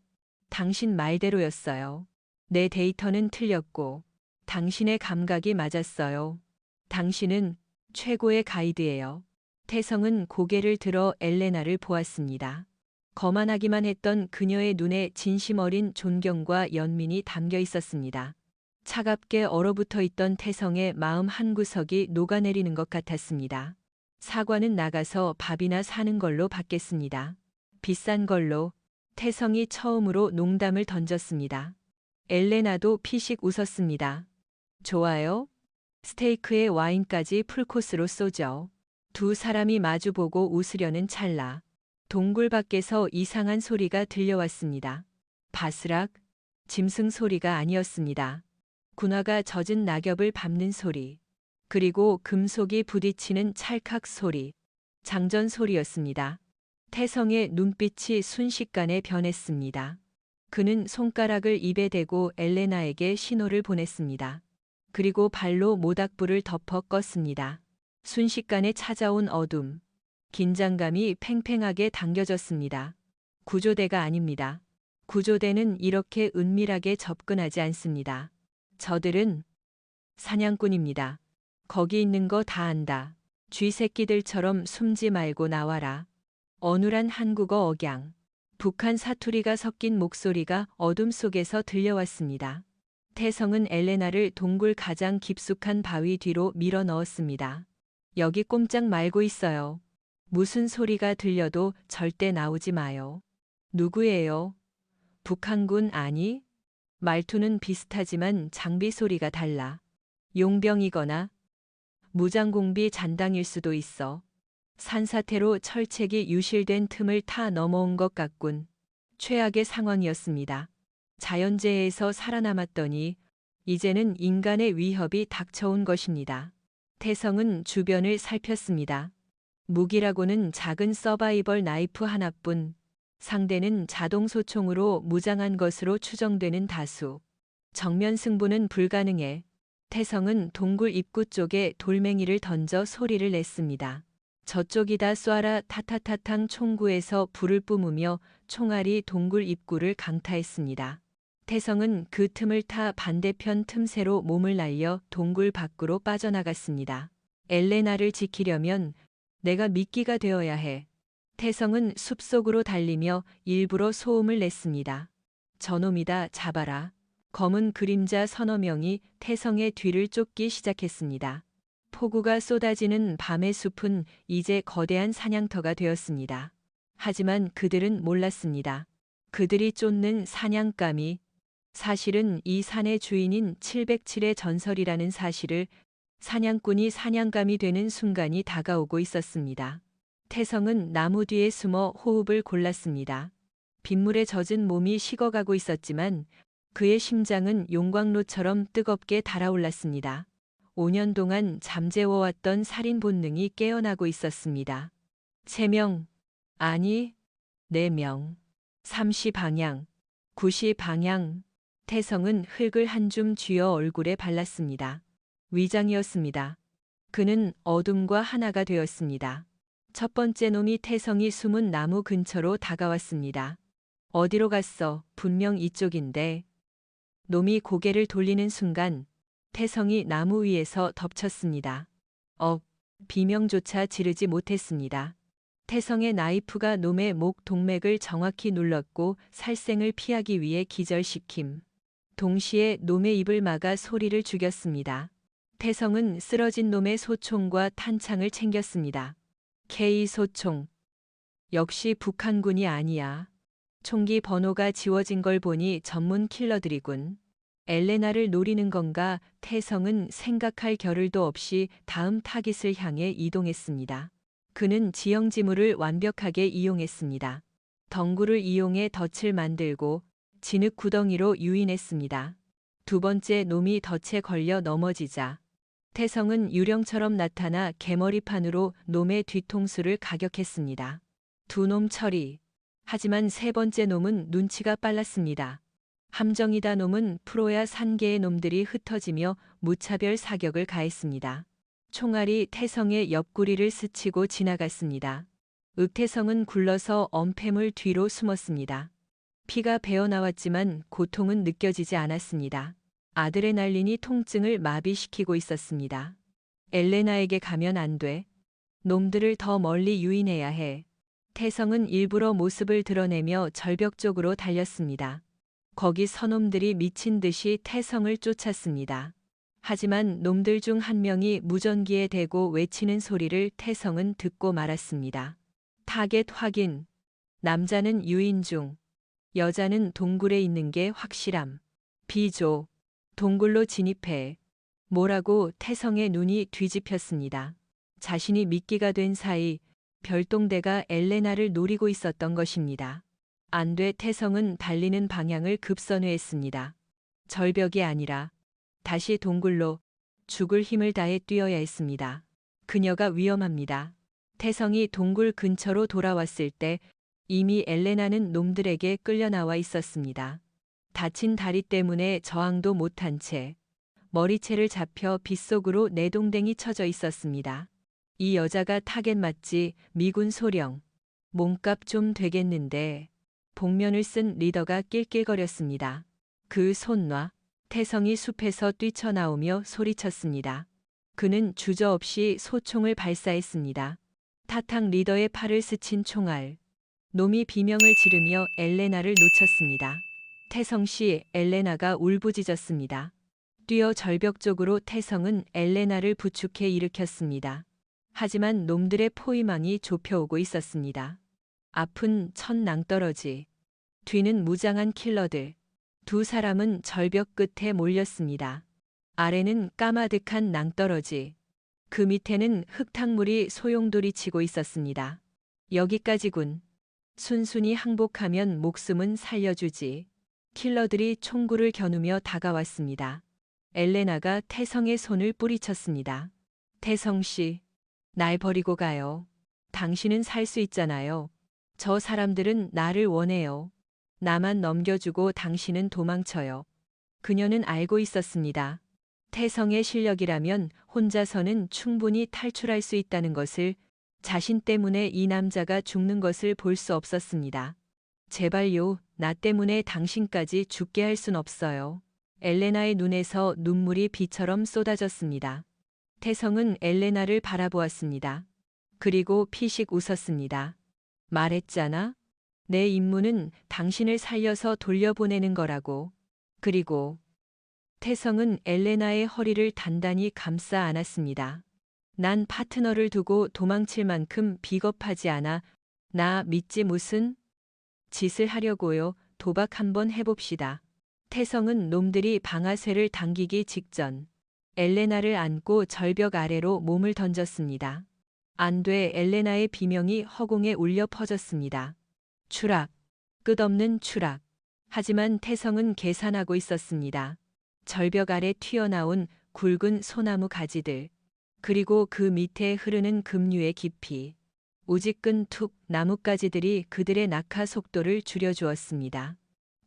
당신 말대로였어요. 내 데이터는 틀렸고 당신의 감각이 맞았어요. 당신은 최고의 가이드예요. 태성은 고개를 들어 엘레나를 보았습니다. 거만하기만 했던 그녀의 눈에 진심 어린 존경과 연민이 담겨 있었습니다. 차갑게 얼어붙어 있던 태성의 마음 한구석이 녹아내리는 것 같았습니다. 사과는 나가서 밥이나 사는 걸로 받겠습니다. 비싼 걸로. 태성이 처음으로 농담을 던졌습니다. 엘레나도 피식 웃었습니다. 좋아요. 스테이크에 와인까지 풀코스로 쏘죠. 두 사람이 마주보고 웃으려는 찰나 동굴 밖에서 이상한 소리가 들려왔습니다. 바스락, 짐승 소리가 아니었습니다. 군화가 젖은 낙엽을 밟는 소리, 그리고 금속이 부딪히는 찰칵 소리, 장전 소리였습니다. 태성의 눈빛이 순식간에 변했습니다. 그는 손가락을 입에 대고 엘레나에게 신호를 보냈습니다. 그리고 발로 모닥불을 덮어 껐습니다. 순식간에 찾아온 어둠, 긴장감이 팽팽하게 당겨졌습니다. 구조대가 아닙니다. 구조대는 이렇게 은밀하게 접근하지 않습니다. 저들은 사냥꾼입니다. 거기 있는 거 다 안다. 쥐새끼들처럼 숨지 말고 나와라. 어눌한 한국어 억양, 북한 사투리가 섞인 목소리가 어둠 속에서 들려왔습니다. 태성은 엘레나를 동굴 가장 깊숙한 바위 뒤로 밀어 넣었습니다. 여기 꼼짝 말고 있어요. 무슨 소리가 들려도 절대 나오지 마요. 누구예요? 북한군 아니? 말투는 비슷하지만 장비 소리가 달라. 용병이거나 무장공비 잔당일 수도 있어. 산사태로 철책이 유실된 틈을 타 넘어온 것 같군. 최악의 상황이었습니다. 자연재해에서 살아남았더니 이제는 인간의 위협이 닥쳐온 것입니다. 태성은 주변을 살폈습니다. 무기라고는 작은 서바이벌 나이프 하나뿐. 상대는 자동소총으로 무장한 것으로 추정되는 다수. 정면 승부는 불가능해. 태성은 동굴 입구 쪽에 돌멩이를 던져 소리를 냈습니다. 저쪽이다 쏴라. 타타타탕 총구에서 불을 뿜으며 총알이 동굴 입구를 강타했습니다. 태성은 그 틈을 타 반대편 틈새로 몸을 날려 동굴 밖으로 빠져나갔습니다. 엘레나를 지키려면 내가 미끼가 되어야 해. 태성은 숲속으로 달리며 일부러 소음을 냈습니다. 저놈이다, 잡아라. 검은 그림자 서너 명이 태성의 뒤를 쫓기 시작했습니다. 폭우가 쏟아지는 밤의 숲은 이제 거대한 사냥터가 되었습니다. 하지만 그들은 몰랐습니다. 그들이 쫓는 사냥감이 사실은 이 산의 주인인 707의 전설이라는 사실을 사냥꾼이 사냥감이 되는 순간이 다가오고 있었습니다. 태성은 나무 뒤에 숨어 호흡을 골랐습니다. 빗물에 젖은 몸이 식어가고 있었지만 그의 심장은 용광로처럼 뜨겁게 달아올랐습니다. 5년 동안 잠재워왔던 살인 본능이 깨어나고 있었습니다. 3명, 아니, 4명. 30 방향, 90 방향. 태성은 흙을 한 줌 쥐어 얼굴에 발랐습니다. 위장이었습니다. 그는 어둠과 하나가 되었습니다. 첫 번째 놈이 태성이 숨은 나무 근처로 다가왔습니다. 어디로 갔어? 분명 이쪽인데. 놈이 고개를 돌리는 순간 태성이 나무 위에서 덮쳤습니다. 비명조차 지르지 못했습니다. 태성의 나이프가 놈의 목 동맥을 정확히 눌렀고 살생을 피하기 위해 기절시킴. 동시에 놈의 입을 막아 소리를 죽였습니다. 태성은 쓰러진 놈의 소총과 탄창을 챙겼습니다. K 소총. 역시 북한군이 아니야. 총기 번호가 지워진 걸 보니 전문 킬러들이군. 엘레나를 노리는 건가? 태성은 생각할 겨를도 없이 다음 타깃을 향해 이동했습니다. 그는 지형지물을 완벽하게 이용했습니다. 덩굴을 이용해 덫을 만들고 진흙 구덩이로 유인했습니다. 두 번째 놈이 덫에 걸려 넘어지자 태성은 유령처럼 나타나 개머리판으로 놈의 뒤통수를 가격했습니다. 두 놈 처리. 하지만 세 번째 놈은 눈치가 빨랐습니다. 함정이다. 놈은 프로야. 산개의 놈들이 흩어지며 무차별 사격을 가했습니다. 총알이 태성의 옆구리를 스치고 지나갔습니다. 윽태성은 굴러서 엄폐물 뒤로 숨었습니다. 피가 배어나왔지만 고통은 느껴지지 않았습니다. 아드레날린이 통증을 마비시키고 있었습니다. 엘레나에게 가면 안 돼. 놈들을 더 멀리 유인해야 해. 태성은 일부러 모습을 드러내며 절벽 쪽으로 달렸습니다. 거기 서놈들이 미친 듯이 태성을 쫓았습니다. 하지만 놈들 중 한 명이 무전기에 대고 외치는 소리를 태성은 듣고 말았습니다. 타겟 확인. 남자는 유인 중. 여자는 동굴에 있는 게 확실함. 비조. 동굴로 진입해. 뭐라고? 태성의 눈이 뒤집혔습니다. 자신이 미끼가 된 사이 별동대가 엘레나를 노리고 있었던 것입니다. 안 돼. 태성은 달리는 방향을 급선회했습니다. 절벽이 아니라 다시 동굴로 죽을 힘을 다해 뛰어야 했습니다. 그녀가 위험합니다. 태성이 동굴 근처로 돌아왔을 때 이미 엘레나는 놈들에게 끌려나와 있었습니다. 다친 다리 때문에 저항도 못한 채 머리채를 잡혀 빗속으로 내동댕이 쳐져 있었습니다. 이 여자가 타겟 맞지? 미군 소령. 몸값 좀 되겠는데. 복면을 쓴 리더가 낄낄거렸습니다. 그 손 놔. 태성이 숲에서 뛰쳐나오며 소리쳤습니다. 그는 주저없이 소총을 발사했습니다. 타탕. 리더의 팔을 스친 총알. 놈이 비명을 지르며 엘레나를 놓쳤습니다. 태성씨. 엘레나가 울부짖었습니다. 뛰어 절벽 쪽으로 태성은 엘레나를 부축해 일으켰습니다. 하지만 놈들의 포위망이 좁혀오고 있었습니다. 앞은 첫 낭떠러지. 뒤는 무장한 킬러들. 두 사람은 절벽 끝에 몰렸습니다. 아래는 까마득한 낭떠러지. 그 밑에는 흙탕물이 소용돌이치고 있었습니다. 여기까지군. 순순히 항복하면 목숨은 살려주지. 킬러들이 총구를 겨누며 다가왔습니다. 엘레나가 태성의 손을 뿌리쳤습니다. 태성씨, 날 버리고 가요. 당신은 살 수 있잖아요. 저 사람들은 나를 원해요. 나만 넘겨주고 당신은 도망쳐요. 그녀는 알고 있었습니다. 태성의 실력이라면 혼자서는 충분히 탈출할 수 있다는 것을, 자신 때문에 이 남자가 죽는 것을 볼 수 없었습니다. 제발요, 나 때문에 당신까지 죽게 할 순 없어요. 엘레나의 눈에서 눈물이 비처럼 쏟아졌습니다. 태성은 엘레나를 바라보았습니다. 그리고 피식 웃었습니다. 말했잖아. 내 임무는 당신을 살려서 돌려보내는 거라고. 그리고 태성은 엘레나의 허리를 단단히 감싸 안았습니다. 난 파트너를 두고 도망칠 만큼 비겁하지 않아. 나 믿지 무슨 짓을 하려고요. 도박 한번 해봅시다. 태성은 놈들이 방아쇠를 당기기 직전 엘레나를 안고 절벽 아래로 몸을 던졌습니다. 안 돼. 엘레나의 비명이 허공에 울려 퍼졌습니다. 추락. 끝없는 추락. 하지만 태성은 계산하고 있었습니다. 절벽 아래 튀어나온 굵은 소나무 가지들. 그리고 그 밑에 흐르는 급류의 깊이. 우지끈 툭 나뭇가지들이 그들의 낙하 속도를 줄여주었습니다.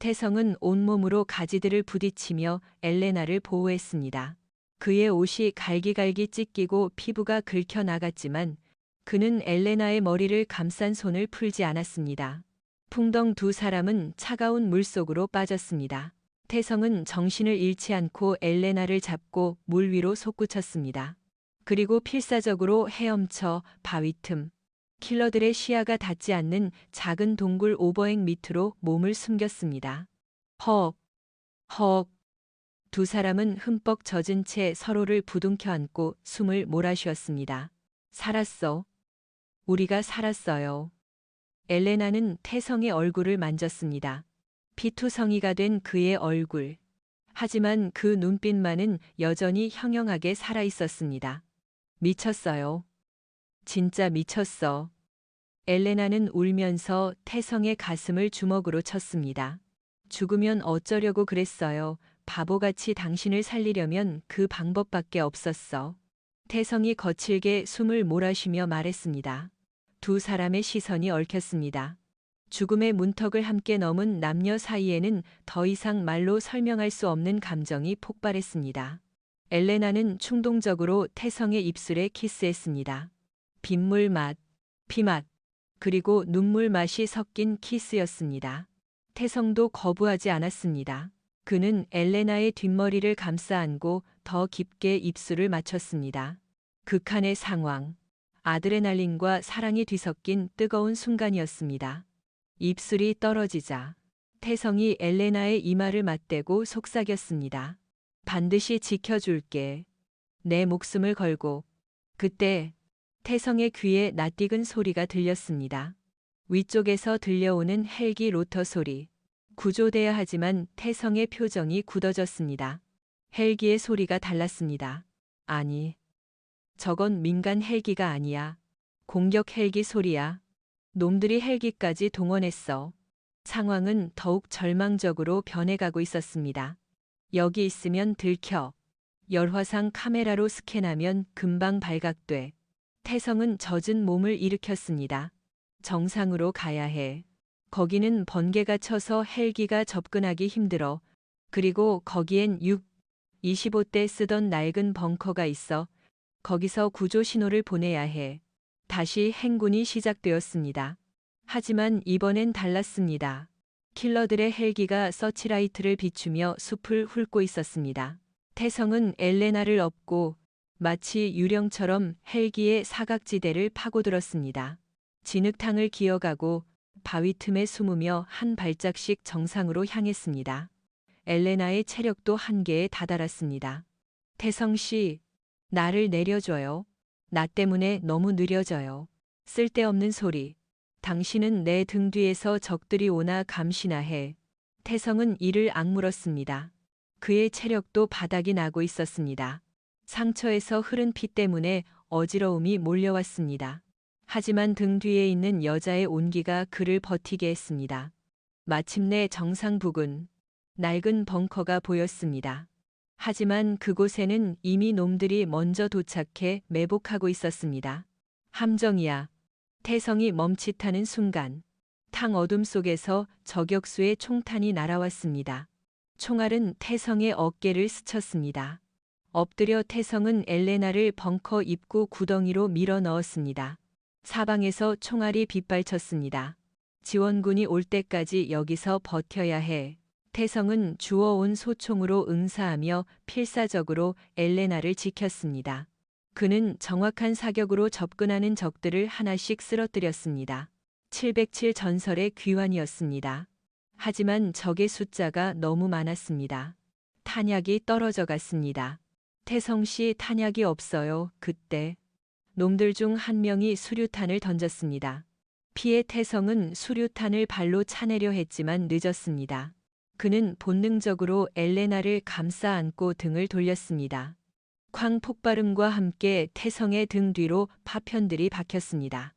태성은 온몸으로 가지들을 부딪히며 엘레나를 보호했습니다. 그의 옷이 갈기갈기 찢기고 피부가 긁혀 나갔지만 그는 엘레나의 머리를 감싼 손을 풀지 않았습니다. 풍덩 두 사람은 차가운 물속으로 빠졌습니다. 태성은 정신을 잃지 않고 엘레나를 잡고 물 위로 솟구쳤습니다. 그리고 필사적으로 헤엄쳐 바위 틈, 킬러들의 시야가 닿지 않는 작은 동굴 오버행 밑으로 몸을 숨겼습니다. 헉, 헉. 두 사람은 흠뻑 젖은 채 서로를 부둥켜 안고 숨을 몰아쉬었습니다. 살았어. 우리가 살았어요. 엘레나는 태성의 얼굴을 만졌습니다. 피투성이가 된 그의 얼굴. 하지만 그 눈빛만은 여전히 형형하게 살아 있었습니다. 미쳤어요. 진짜 미쳤어. 엘레나는 울면서 태성의 가슴을 주먹으로 쳤습니다. 죽으면 어쩌려고 그랬어요. 바보같이 당신을 살리려면 그 방법밖에 없었어. 태성이 거칠게 숨을 몰아쉬며 말했습니다. 두 사람의 시선이 얽혔습니다. 죽음의 문턱을 함께 넘은 남녀 사이에는 더 이상 말로 설명할 수 없는 감정이 폭발했습니다. 엘레나는 충동적으로 태성의 입술에 키스했습니다. 빗물 맛, 피맛, 그리고 눈물 맛이 섞인 키스였습니다. 태성도 거부하지 않았습니다. 그는 엘레나의 뒷머리를 감싸 안고 더 깊게 입술을 맞췄습니다. 극한의 상황, 아드레날린과 사랑이 뒤섞인 뜨거운 순간이었습니다. 입술이 떨어지자 태성이 엘레나의 이마를 맞대고 속삭였습니다. 반드시 지켜줄게. 내 목숨을 걸고. 그때 태성의 귀에 낯익은 소리가 들렸습니다. 위쪽에서 들려오는 헬기 로터 소리. 구조돼야 하지만 태성의 표정이 굳어졌습니다. 헬기의 소리가 달랐습니다. 아니, 저건 민간 헬기가 아니야. 공격 헬기 소리야. 놈들이 헬기까지 동원했어. 상황은 더욱 절망적으로 변해가고 있었습니다. 여기 있으면 들켜. 열화상 카메라로 스캔하면 금방 발각돼. 태성은 젖은 몸을 일으켰습니다. 정상으로 가야 해. 거기는 번개가 쳐서 헬기가 접근하기 힘들어. 그리고 거기엔 25대 쓰던 낡은 벙커가 있어. 거기서 구조 신호를 보내야 해. 다시 행군이 시작되었습니다. 하지만 이번엔 달랐습니다. 킬러들의 헬기가 서치라이트를 비추며 숲을 훑고 있었습니다. 태성은 엘레나를 업고 마치 유령처럼 헬기의 사각지대를 파고들었습니다. 진흙탕을 기어가고 바위 틈에 숨으며 한 발짝씩 정상으로 향했습니다. 엘레나의 체력도 한계에 다다랐습니다. 태성 씨, 나를 내려줘요. 나 때문에 너무 느려져요. 쓸데없는 소리. 당신은 내 등 뒤에서 적들이 오나 감시나 해. 태성은 이를 악물었습니다. 그의 체력도 바닥이 나고 있었습니다. 상처에서 흐른 피 때문에 어지러움이 몰려왔습니다. 하지만 등 뒤에 있는 여자의 온기가 그를 버티게 했습니다. 마침내 정상 부근, 낡은 벙커가 보였습니다. 하지만 그곳에는 이미 놈들이 먼저 도착해 매복하고 있었습니다. 함정이야. 태성이 멈칫하는 순간, 탕 어둠 속에서 저격수의 총탄이 날아왔습니다. 총알은 태성의 어깨를 스쳤습니다. 엎드려 태성은 엘레나를 벙커 입구 구덩이로 밀어 넣었습니다. 사방에서 총알이 빗발쳤습니다. 지원군이 올 때까지 여기서 버텨야 해. 태성은 주워온 소총으로 응사하며 필사적으로 엘레나를 지켰습니다. 그는 정확한 사격으로 접근하는 적들을 하나씩 쓰러뜨렸습니다. 707 전설의 귀환이었습니다. 하지만 적의 숫자가 너무 많았습니다. 탄약이 떨어져 갔습니다. 태성 씨 탄약이 없어요. 그때 놈들 중 한 명이 수류탄을 던졌습니다. 피해 태성은 수류탄을 발로 차내려 했지만 늦었습니다. 그는 본능적으로 엘레나를 감싸 안고 등을 돌렸습니다. 쾅 폭발음과 함께 태성의 등 뒤로 파편들이 박혔습니다.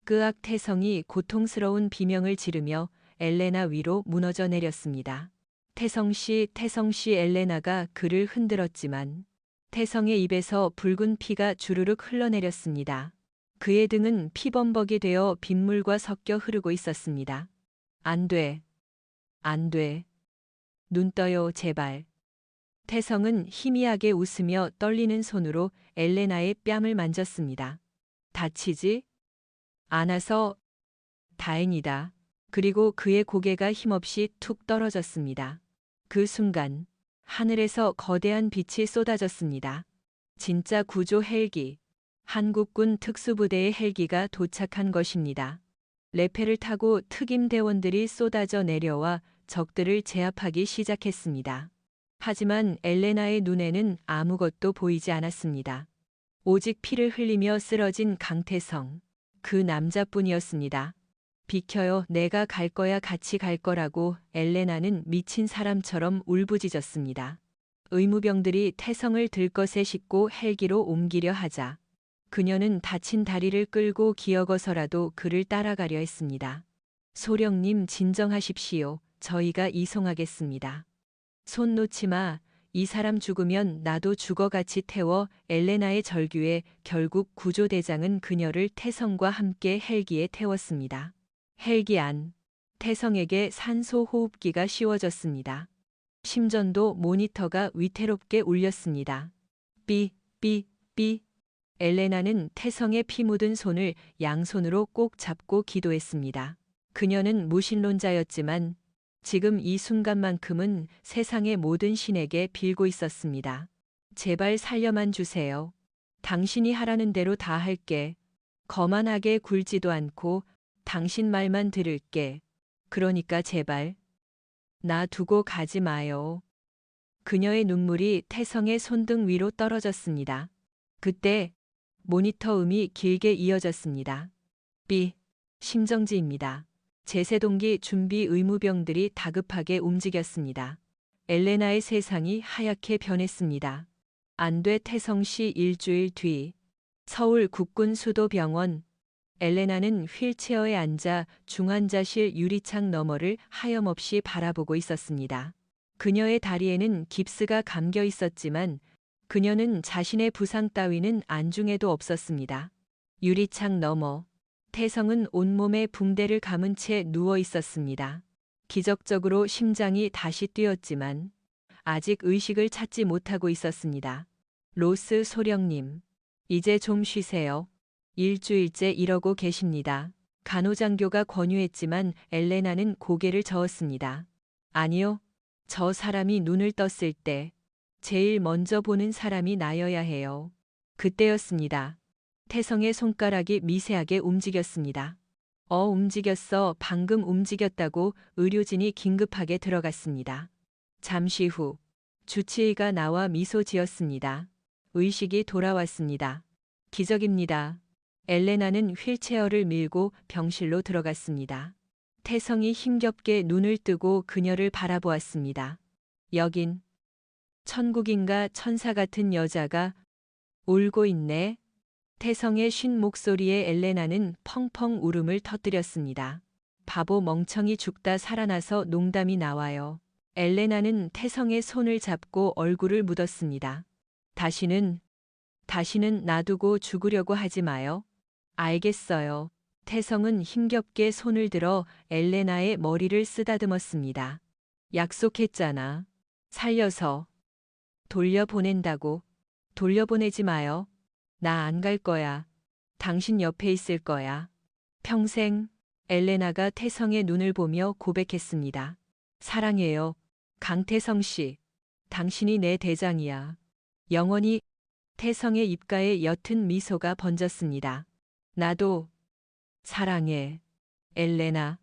끄악 태성이 고통스러운 비명을 지르며 엘레나 위로 무너져 내렸습니다. 태성씨, 태성씨 엘레나가 그를 흔들었지만 태성의 입에서 붉은 피가 주르륵 흘러내렸습니다. 그의 등은 피범벅이 되어 빗물과 섞여 흐르고 있었습니다. 안 돼. 안 돼. 눈 떠요, 제발. 태성은 희미하게 웃으며 떨리는 손으로 엘레나의 뺨을 만졌습니다. 다치지 않아서 다행이다. 그리고 그의 고개가 힘없이 툭 떨어졌습니다. 그 순간 하늘에서 거대한 빛이 쏟아졌습니다. 진짜 구조 헬기, 한국군 특수부대의 헬기가 도착한 것입니다. 레페를 타고 특임 대원들이 쏟아져 내려와 적들을 제압하기 시작했습니다. 하지만 엘레나의 눈에는 아무것도 보이지 않았습니다. 오직 피를 흘리며 쓰러진 강태성, 그 남자뿐이었습니다. 비켜요, 내가 갈 거야, 같이 갈 거라고 엘레나는 미친 사람처럼 울부짖었습니다. 의무병들이 태성을 들것에 싣고 헬기로 옮기려 하자 그녀는 다친 다리를 끌고 기어거서라도 그를 따라가려 했습니다. 소령님, 진정하십시오. 저희가 이송하겠습니다. 손 놓지 마. 이 사람 죽으면 나도 죽어 같이 태워. 엘레나의 절규에 결국 구조대장은 그녀를 태성과 함께 헬기에 태웠습니다. 헬기 안, 태성에게 산소 호흡기가 씌워졌습니다. 심전도 모니터가 위태롭게 울렸습니다. 삐, 삐, 삐. 엘레나는 태성의 피 묻은 손을 양손으로 꼭 잡고 기도했습니다. 그녀는 무신론자였지만 지금 이 순간만큼은 세상의 모든 신에게 빌고 있었습니다. 제발 살려만 주세요. 당신이 하라는 대로 다 할게. 거만하게 굴지도 않고 당신 말만 들을게. 그러니까 제발 나 두고 가지 마요. 그녀의 눈물이 태성의 손등 위로 떨어졌습니다. 그때 모니터 음이 길게 이어졌습니다. 삐, 심정지입니다. 제세동기 준비 의무병들이 다급하게 움직였습니다. 엘레나의 세상이 하얗게 변했습니다. 안돼. 태성시 일주일 뒤 서울 국군수도병원. 엘레나는 휠체어에 앉아 중환자실 유리창 너머를 하염없이 바라보고 있었습니다. 그녀의 다리에는 깁스가 감겨 있었지만 그녀는 자신의 부상 따위는 안중에도 없었습니다. 유리창 너머 태성은 온몸에 붕대를 감은 채 누워 있었습니다. 기적적으로 심장이 다시 뛰었지만 아직 의식을 찾지 못하고 있었습니다. 로스 소령님, 이제 좀 쉬세요. 일주일째 이러고 계십니다. 간호장교가 권유했지만 엘레나는 고개를 저었습니다. 아니요. 저 사람이 눈을 떴을 때 제일 먼저 보는 사람이 나여야 해요. 그때였습니다. 태성의 손가락이 미세하게 움직였습니다. 움직였어. 방금 움직였다고 의료진이 긴급하게 들어갔습니다. 잠시 후 주치의가 나와 미소 지었습니다. 의식이 돌아왔습니다. 기적입니다. 엘레나는 휠체어를 밀고 병실로 들어갔습니다. 태성이 힘겹게 눈을 뜨고 그녀를 바라보았습니다. 여긴 천국인가. 천사 같은 여자가 울고 있네. 태성의 쉰 목소리에 엘레나는 펑펑 울음을 터뜨렸습니다. 바보 멍청이, 죽다 살아나서 농담이 나와요. 엘레나는 태성의 손을 잡고 얼굴을 묻었습니다. 다시는 놔두고 죽으려고 하지 마요. 알겠어요. 태성은 힘겹게 손을 들어 엘레나의 머리를 쓰다듬었습니다. 약속했잖아. 살려서 돌려보낸다고. 돌려보내지 마요. 나 안 갈 거야. 당신 옆에 있을 거야. 평생. 엘레나가 태성의 눈을 보며 고백했습니다. 사랑해요. 강태성 씨. 당신이 내 대장이야. 영원히. 태성의 입가에 옅은 미소가 번졌습니다. 나도 사랑해. 엘레나.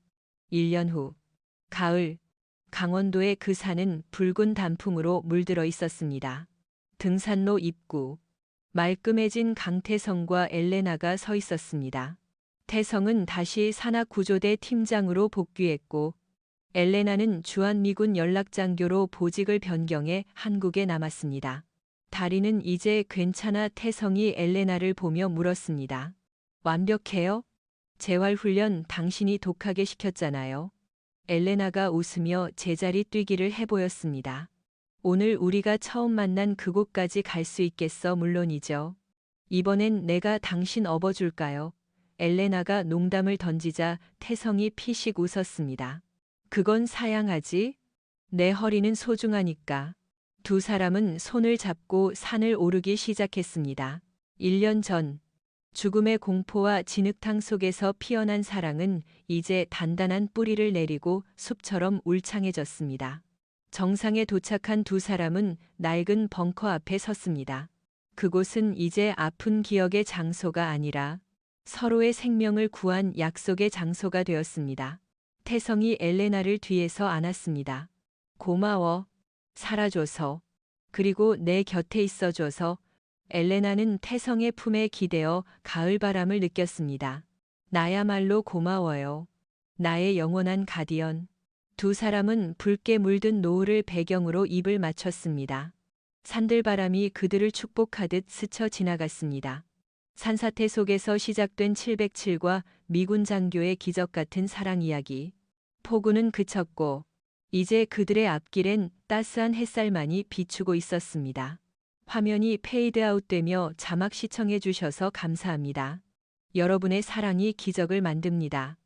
1년 후. 가을. 강원도의 그 산은 붉은 단풍으로 물들어 있었습니다. 등산로 입구. 말끔해진 강태성과 엘레나가 서 있었습니다. 태성은 다시 산악구조대 팀장으로 복귀했고 엘레나는 주한미군 연락장교로 보직을 변경해 한국에 남았습니다. 다리는 이제 괜찮아? 태성이 엘레나를 보며 물었습니다. 완벽해요? 재활훈련 당신이 독하게 시켰잖아요. 엘레나가 웃으며 제자리 뛰기를 해보였습니다. 오늘 우리가 처음 만난 그곳까지 갈 수 있겠어? 물론이죠. 이번엔 내가 당신 업어줄까요? 엘레나가 농담을 던지자 태성이 피식 웃었습니다. 그건 사양하지? 내 허리는 소중하니까. 두 사람은 손을 잡고 산을 오르기 시작했습니다. 1년 전, 죽음의 공포와 진흙탕 속에서 피어난 사랑은 이제 단단한 뿌리를 내리고 숲처럼 울창해졌습니다. 정상에 도착한 두 사람은 낡은 벙커 앞에 섰습니다. 그곳은 이제 아픈 기억의 장소가 아니라 서로의 생명을 구한 약속의 장소가 되었습니다. 태성이 엘레나를 뒤에서 안았습니다. 고마워. 살아줘서. 그리고 내 곁에 있어줘서. 엘레나는 태성의 품에 기대어 가을바람을 느꼈습니다. 나야말로 고마워요. 나의 영원한 가디언. 두 사람은 붉게 물든 노을을 배경으로 입을 맞췄습니다. 산들바람이 그들을 축복하듯 스쳐 지나갔습니다. 산사태 속에서 시작된 707과 미군 장교의 기적 같은 사랑 이야기. 폭우는 그쳤고 이제 그들의 앞길엔 따스한 햇살만이 비추고 있었습니다. 화면이 페이드아웃되며 자막 시청해 주셔서 감사합니다. 여러분의 사랑이 기적을 만듭니다.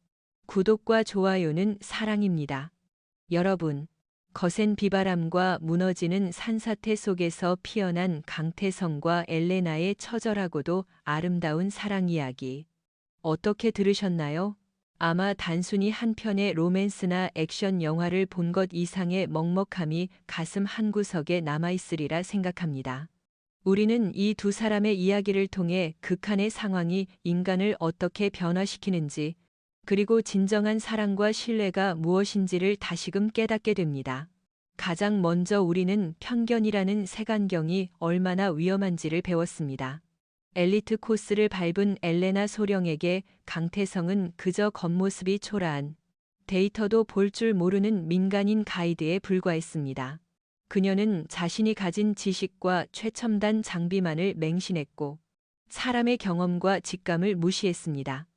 구독과 좋아요는 사랑입니다. 여러분, 거센 비바람과 무너지는 산사태 속에서 피어난 강태성과 엘레나의 처절하고도 아름다운 사랑 이야기. 어떻게 들으셨나요? 아마 단순히 한 편의 로맨스나 액션 영화를 본 것 이상의 먹먹함이 가슴 한구석에 남아있으리라 생각합니다. 우리는 이 두 사람의 이야기를 통해 극한의 상황이 인간을 어떻게 변화시키는지, 그리고 진정한 사랑과 신뢰가 무엇인지를 다시금 깨닫게 됩니다. 가장 먼저 우리는 편견이라는 색안경이 얼마나 위험한지를 배웠습니다. 엘리트 코스를 밟은 엘레나 소령에게 강태성은 그저 겉모습이 초라한, 데이터도 볼 줄 모르는 민간인 가이드에 불과했습니다. 그녀는 자신이 가진 지식과 최첨단 장비만을 맹신했고 사람의 경험과 직감을 무시했습니다.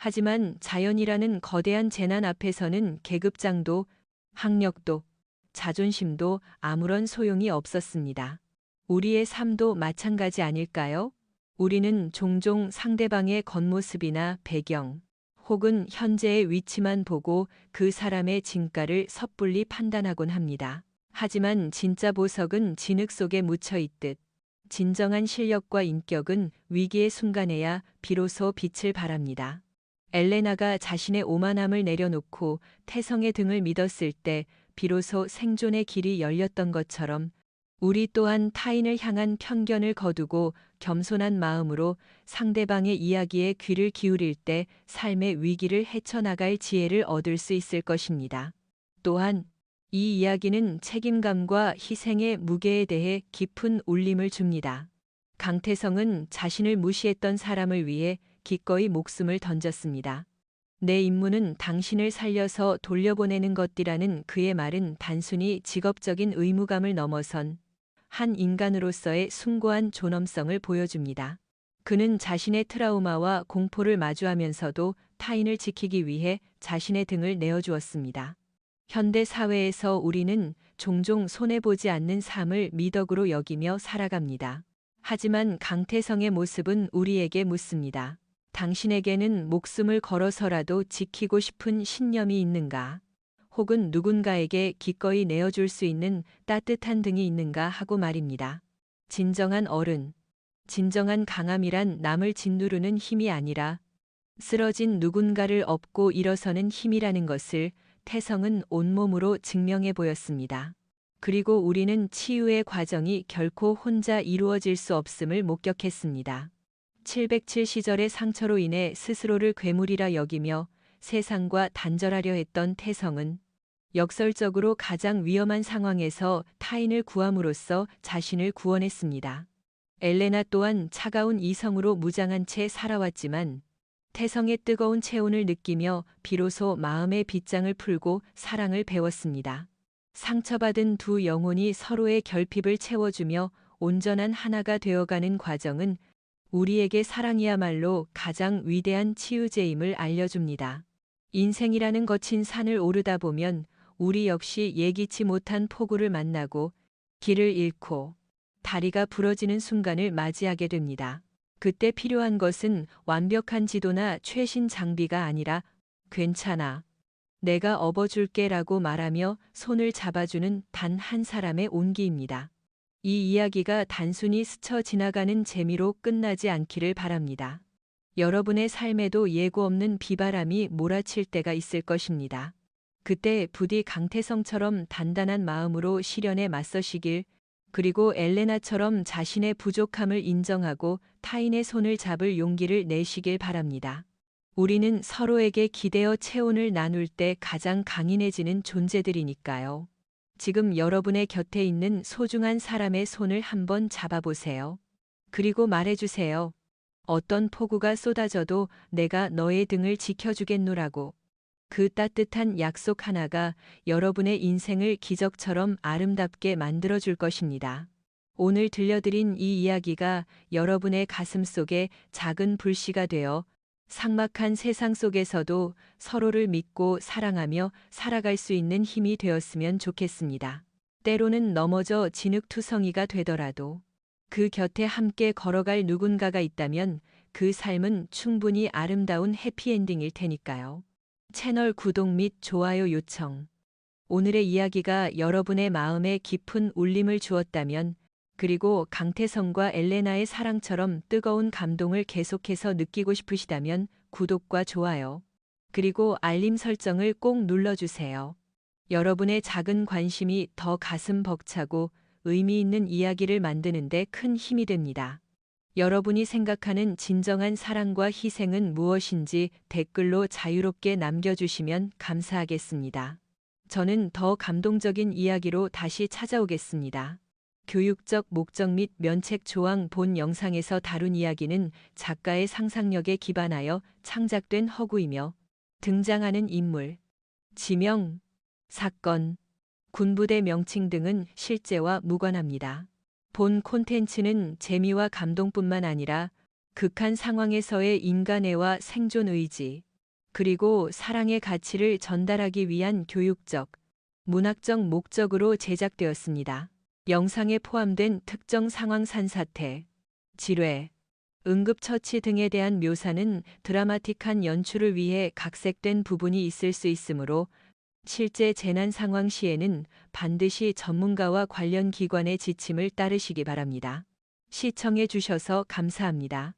하지만 자연이라는 거대한 재난 앞에서는 계급장도, 학력도, 자존심도 아무런 소용이 없었습니다. 우리의 삶도 마찬가지 아닐까요? 우리는 종종 상대방의 겉모습이나 배경, 혹은 현재의 위치만 보고 그 사람의 진가를 섣불리 판단하곤 합니다. 하지만 진짜 보석은 진흙 속에 묻혀 있듯 진정한 실력과 인격은 위기의 순간에야 비로소 빛을 발합니다. 엘레나가 자신의 오만함을 내려놓고 태성의 등을 믿었을 때 비로소 생존의 길이 열렸던 것처럼 우리 또한 타인을 향한 편견을 거두고 겸손한 마음으로 상대방의 이야기에 귀를 기울일 때 삶의 위기를 헤쳐나갈 지혜를 얻을 수 있을 것입니다. 또한 이 이야기는 책임감과 희생의 무게에 대해 깊은 울림을 줍니다. 강태성은 자신을 무시했던 사람을 위해 기꺼이 목숨을 던졌습니다. 내 임무는 당신을 살려서 돌려보내는 것이라는 그의 말은 단순히 직업적인 의무감을 넘어선 한 인간으로서의 숭고한 존엄성을 보여줍니다. 그는 자신의 트라우마와 공포를 마주하면서도 타인을 지키기 위해 자신의 등을 내어주었습니다. 현대 사회에서 우리는 종종 손해보지 않는 삶을 미덕으로 여기며 살아갑니다. 하지만 강태성의 모습은 우리에게 묻습니다. 당신에게는 목숨을 걸어서라도 지키고 싶은 신념이 있는가? 혹은 누군가에게 기꺼이 내어줄 수 있는 따뜻한 등이 있는가 하고 말입니다. 진정한 어른, 진정한 강함이란 남을 짓누르는 힘이 아니라 쓰러진 누군가를 업고 일어서는 힘이라는 것을 태성은 온몸으로 증명해 보였습니다. 그리고 우리는 치유의 과정이 결코 혼자 이루어질 수 없음을 목격했습니다. 707 시절의 상처로 인해 스스로를 괴물이라 여기며 세상과 단절하려 했던 태성은 역설적으로 가장 위험한 상황에서 타인을 구함으로써 자신을 구원했습니다. 엘레나 또한 차가운 이성으로 무장한 채 살아왔지만 태성의 뜨거운 체온을 느끼며 비로소 마음의 빗장을 풀고 사랑을 배웠습니다. 상처받은 두 영혼이 서로의 결핍을 채워주며 온전한 하나가 되어가는 과정은 우리에게 사랑이야말로 가장 위대한 치유제임을 알려줍니다. 인생이라는 거친 산을 오르다 보면 우리 역시 예기치 못한 폭우를 만나고 길을 잃고 다리가 부러지는 순간을 맞이하게 됩니다. 그때 필요한 것은 완벽한 지도나 최신 장비가 아니라 괜찮아, 내가 업어줄게라고 말하며 손을 잡아주는 단 한 사람의 온기입니다. 이 이야기가 단순히 스쳐 지나가는 재미로 끝나지 않기를 바랍니다. 여러분의 삶에도 예고 없는 비바람이 몰아칠 때가 있을 것입니다. 그때 부디 강태성처럼 단단한 마음으로 시련에 맞서시길, 그리고 엘레나처럼 자신의 부족함을 인정하고 타인의 손을 잡을 용기를 내시길 바랍니다. 우리는 서로에게 기대어 체온을 나눌 때 가장 강인해지는 존재들이니까요. 지금 여러분의 곁에 있는 소중한 사람의 손을 한번 잡아보세요. 그리고 말해주세요. 어떤 폭우가 쏟아져도 내가 너의 등을 지켜주겠노라고. 그 따뜻한 약속 하나가 여러분의 인생을 기적처럼 아름답게 만들어줄 것입니다. 오늘 들려드린 이 이야기가 여러분의 가슴 속에 작은 불씨가 되어 삭막한 세상 속에서도 서로를 믿고 사랑하며 살아갈 수 있는 힘이 되었으면 좋겠습니다. 때로는 넘어져 진흙투성이가 되더라도 그 곁에 함께 걸어갈 누군가가 있다면 그 삶은 충분히 아름다운 해피엔딩일 테니까요. 채널 구독 및 좋아요 요청. 오늘의 이야기가 여러분의 마음에 깊은 울림을 주었다면, 그리고 강태성과 엘레나의 사랑처럼 뜨거운 감동을 계속해서 느끼고 싶으시다면 구독과 좋아요, 그리고 알림 설정을 꼭 눌러주세요. 여러분의 작은 관심이 더 가슴 벅차고 의미 있는 이야기를 만드는데 큰 힘이 됩니다. 여러분이 생각하는 진정한 사랑과 희생은 무엇인지 댓글로 자유롭게 남겨주시면 감사하겠습니다. 저는 더 감동적인 이야기로 다시 찾아오겠습니다. 교육적 목적 및 면책 조항. 본 영상에서 다룬 이야기는 작가의 상상력에 기반하여 창작된 허구이며 등장하는 인물, 지명, 사건, 군부대 명칭 등은 실제와 무관합니다. 본 콘텐츠는 재미와 감동뿐만 아니라 극한 상황에서의 인간애와 생존 의지, 그리고 사랑의 가치를 전달하기 위한 교육적, 문학적 목적으로 제작되었습니다. 영상에 포함된 특정 상황 산사태, 지뢰, 응급처치 등에 대한 묘사는 드라마틱한 연출을 위해 각색된 부분이 있을 수 있으므로 실제 재난 상황 시에는 반드시 전문가와 관련 기관의 지침을 따르시기 바랍니다. 시청해 주셔서 감사합니다.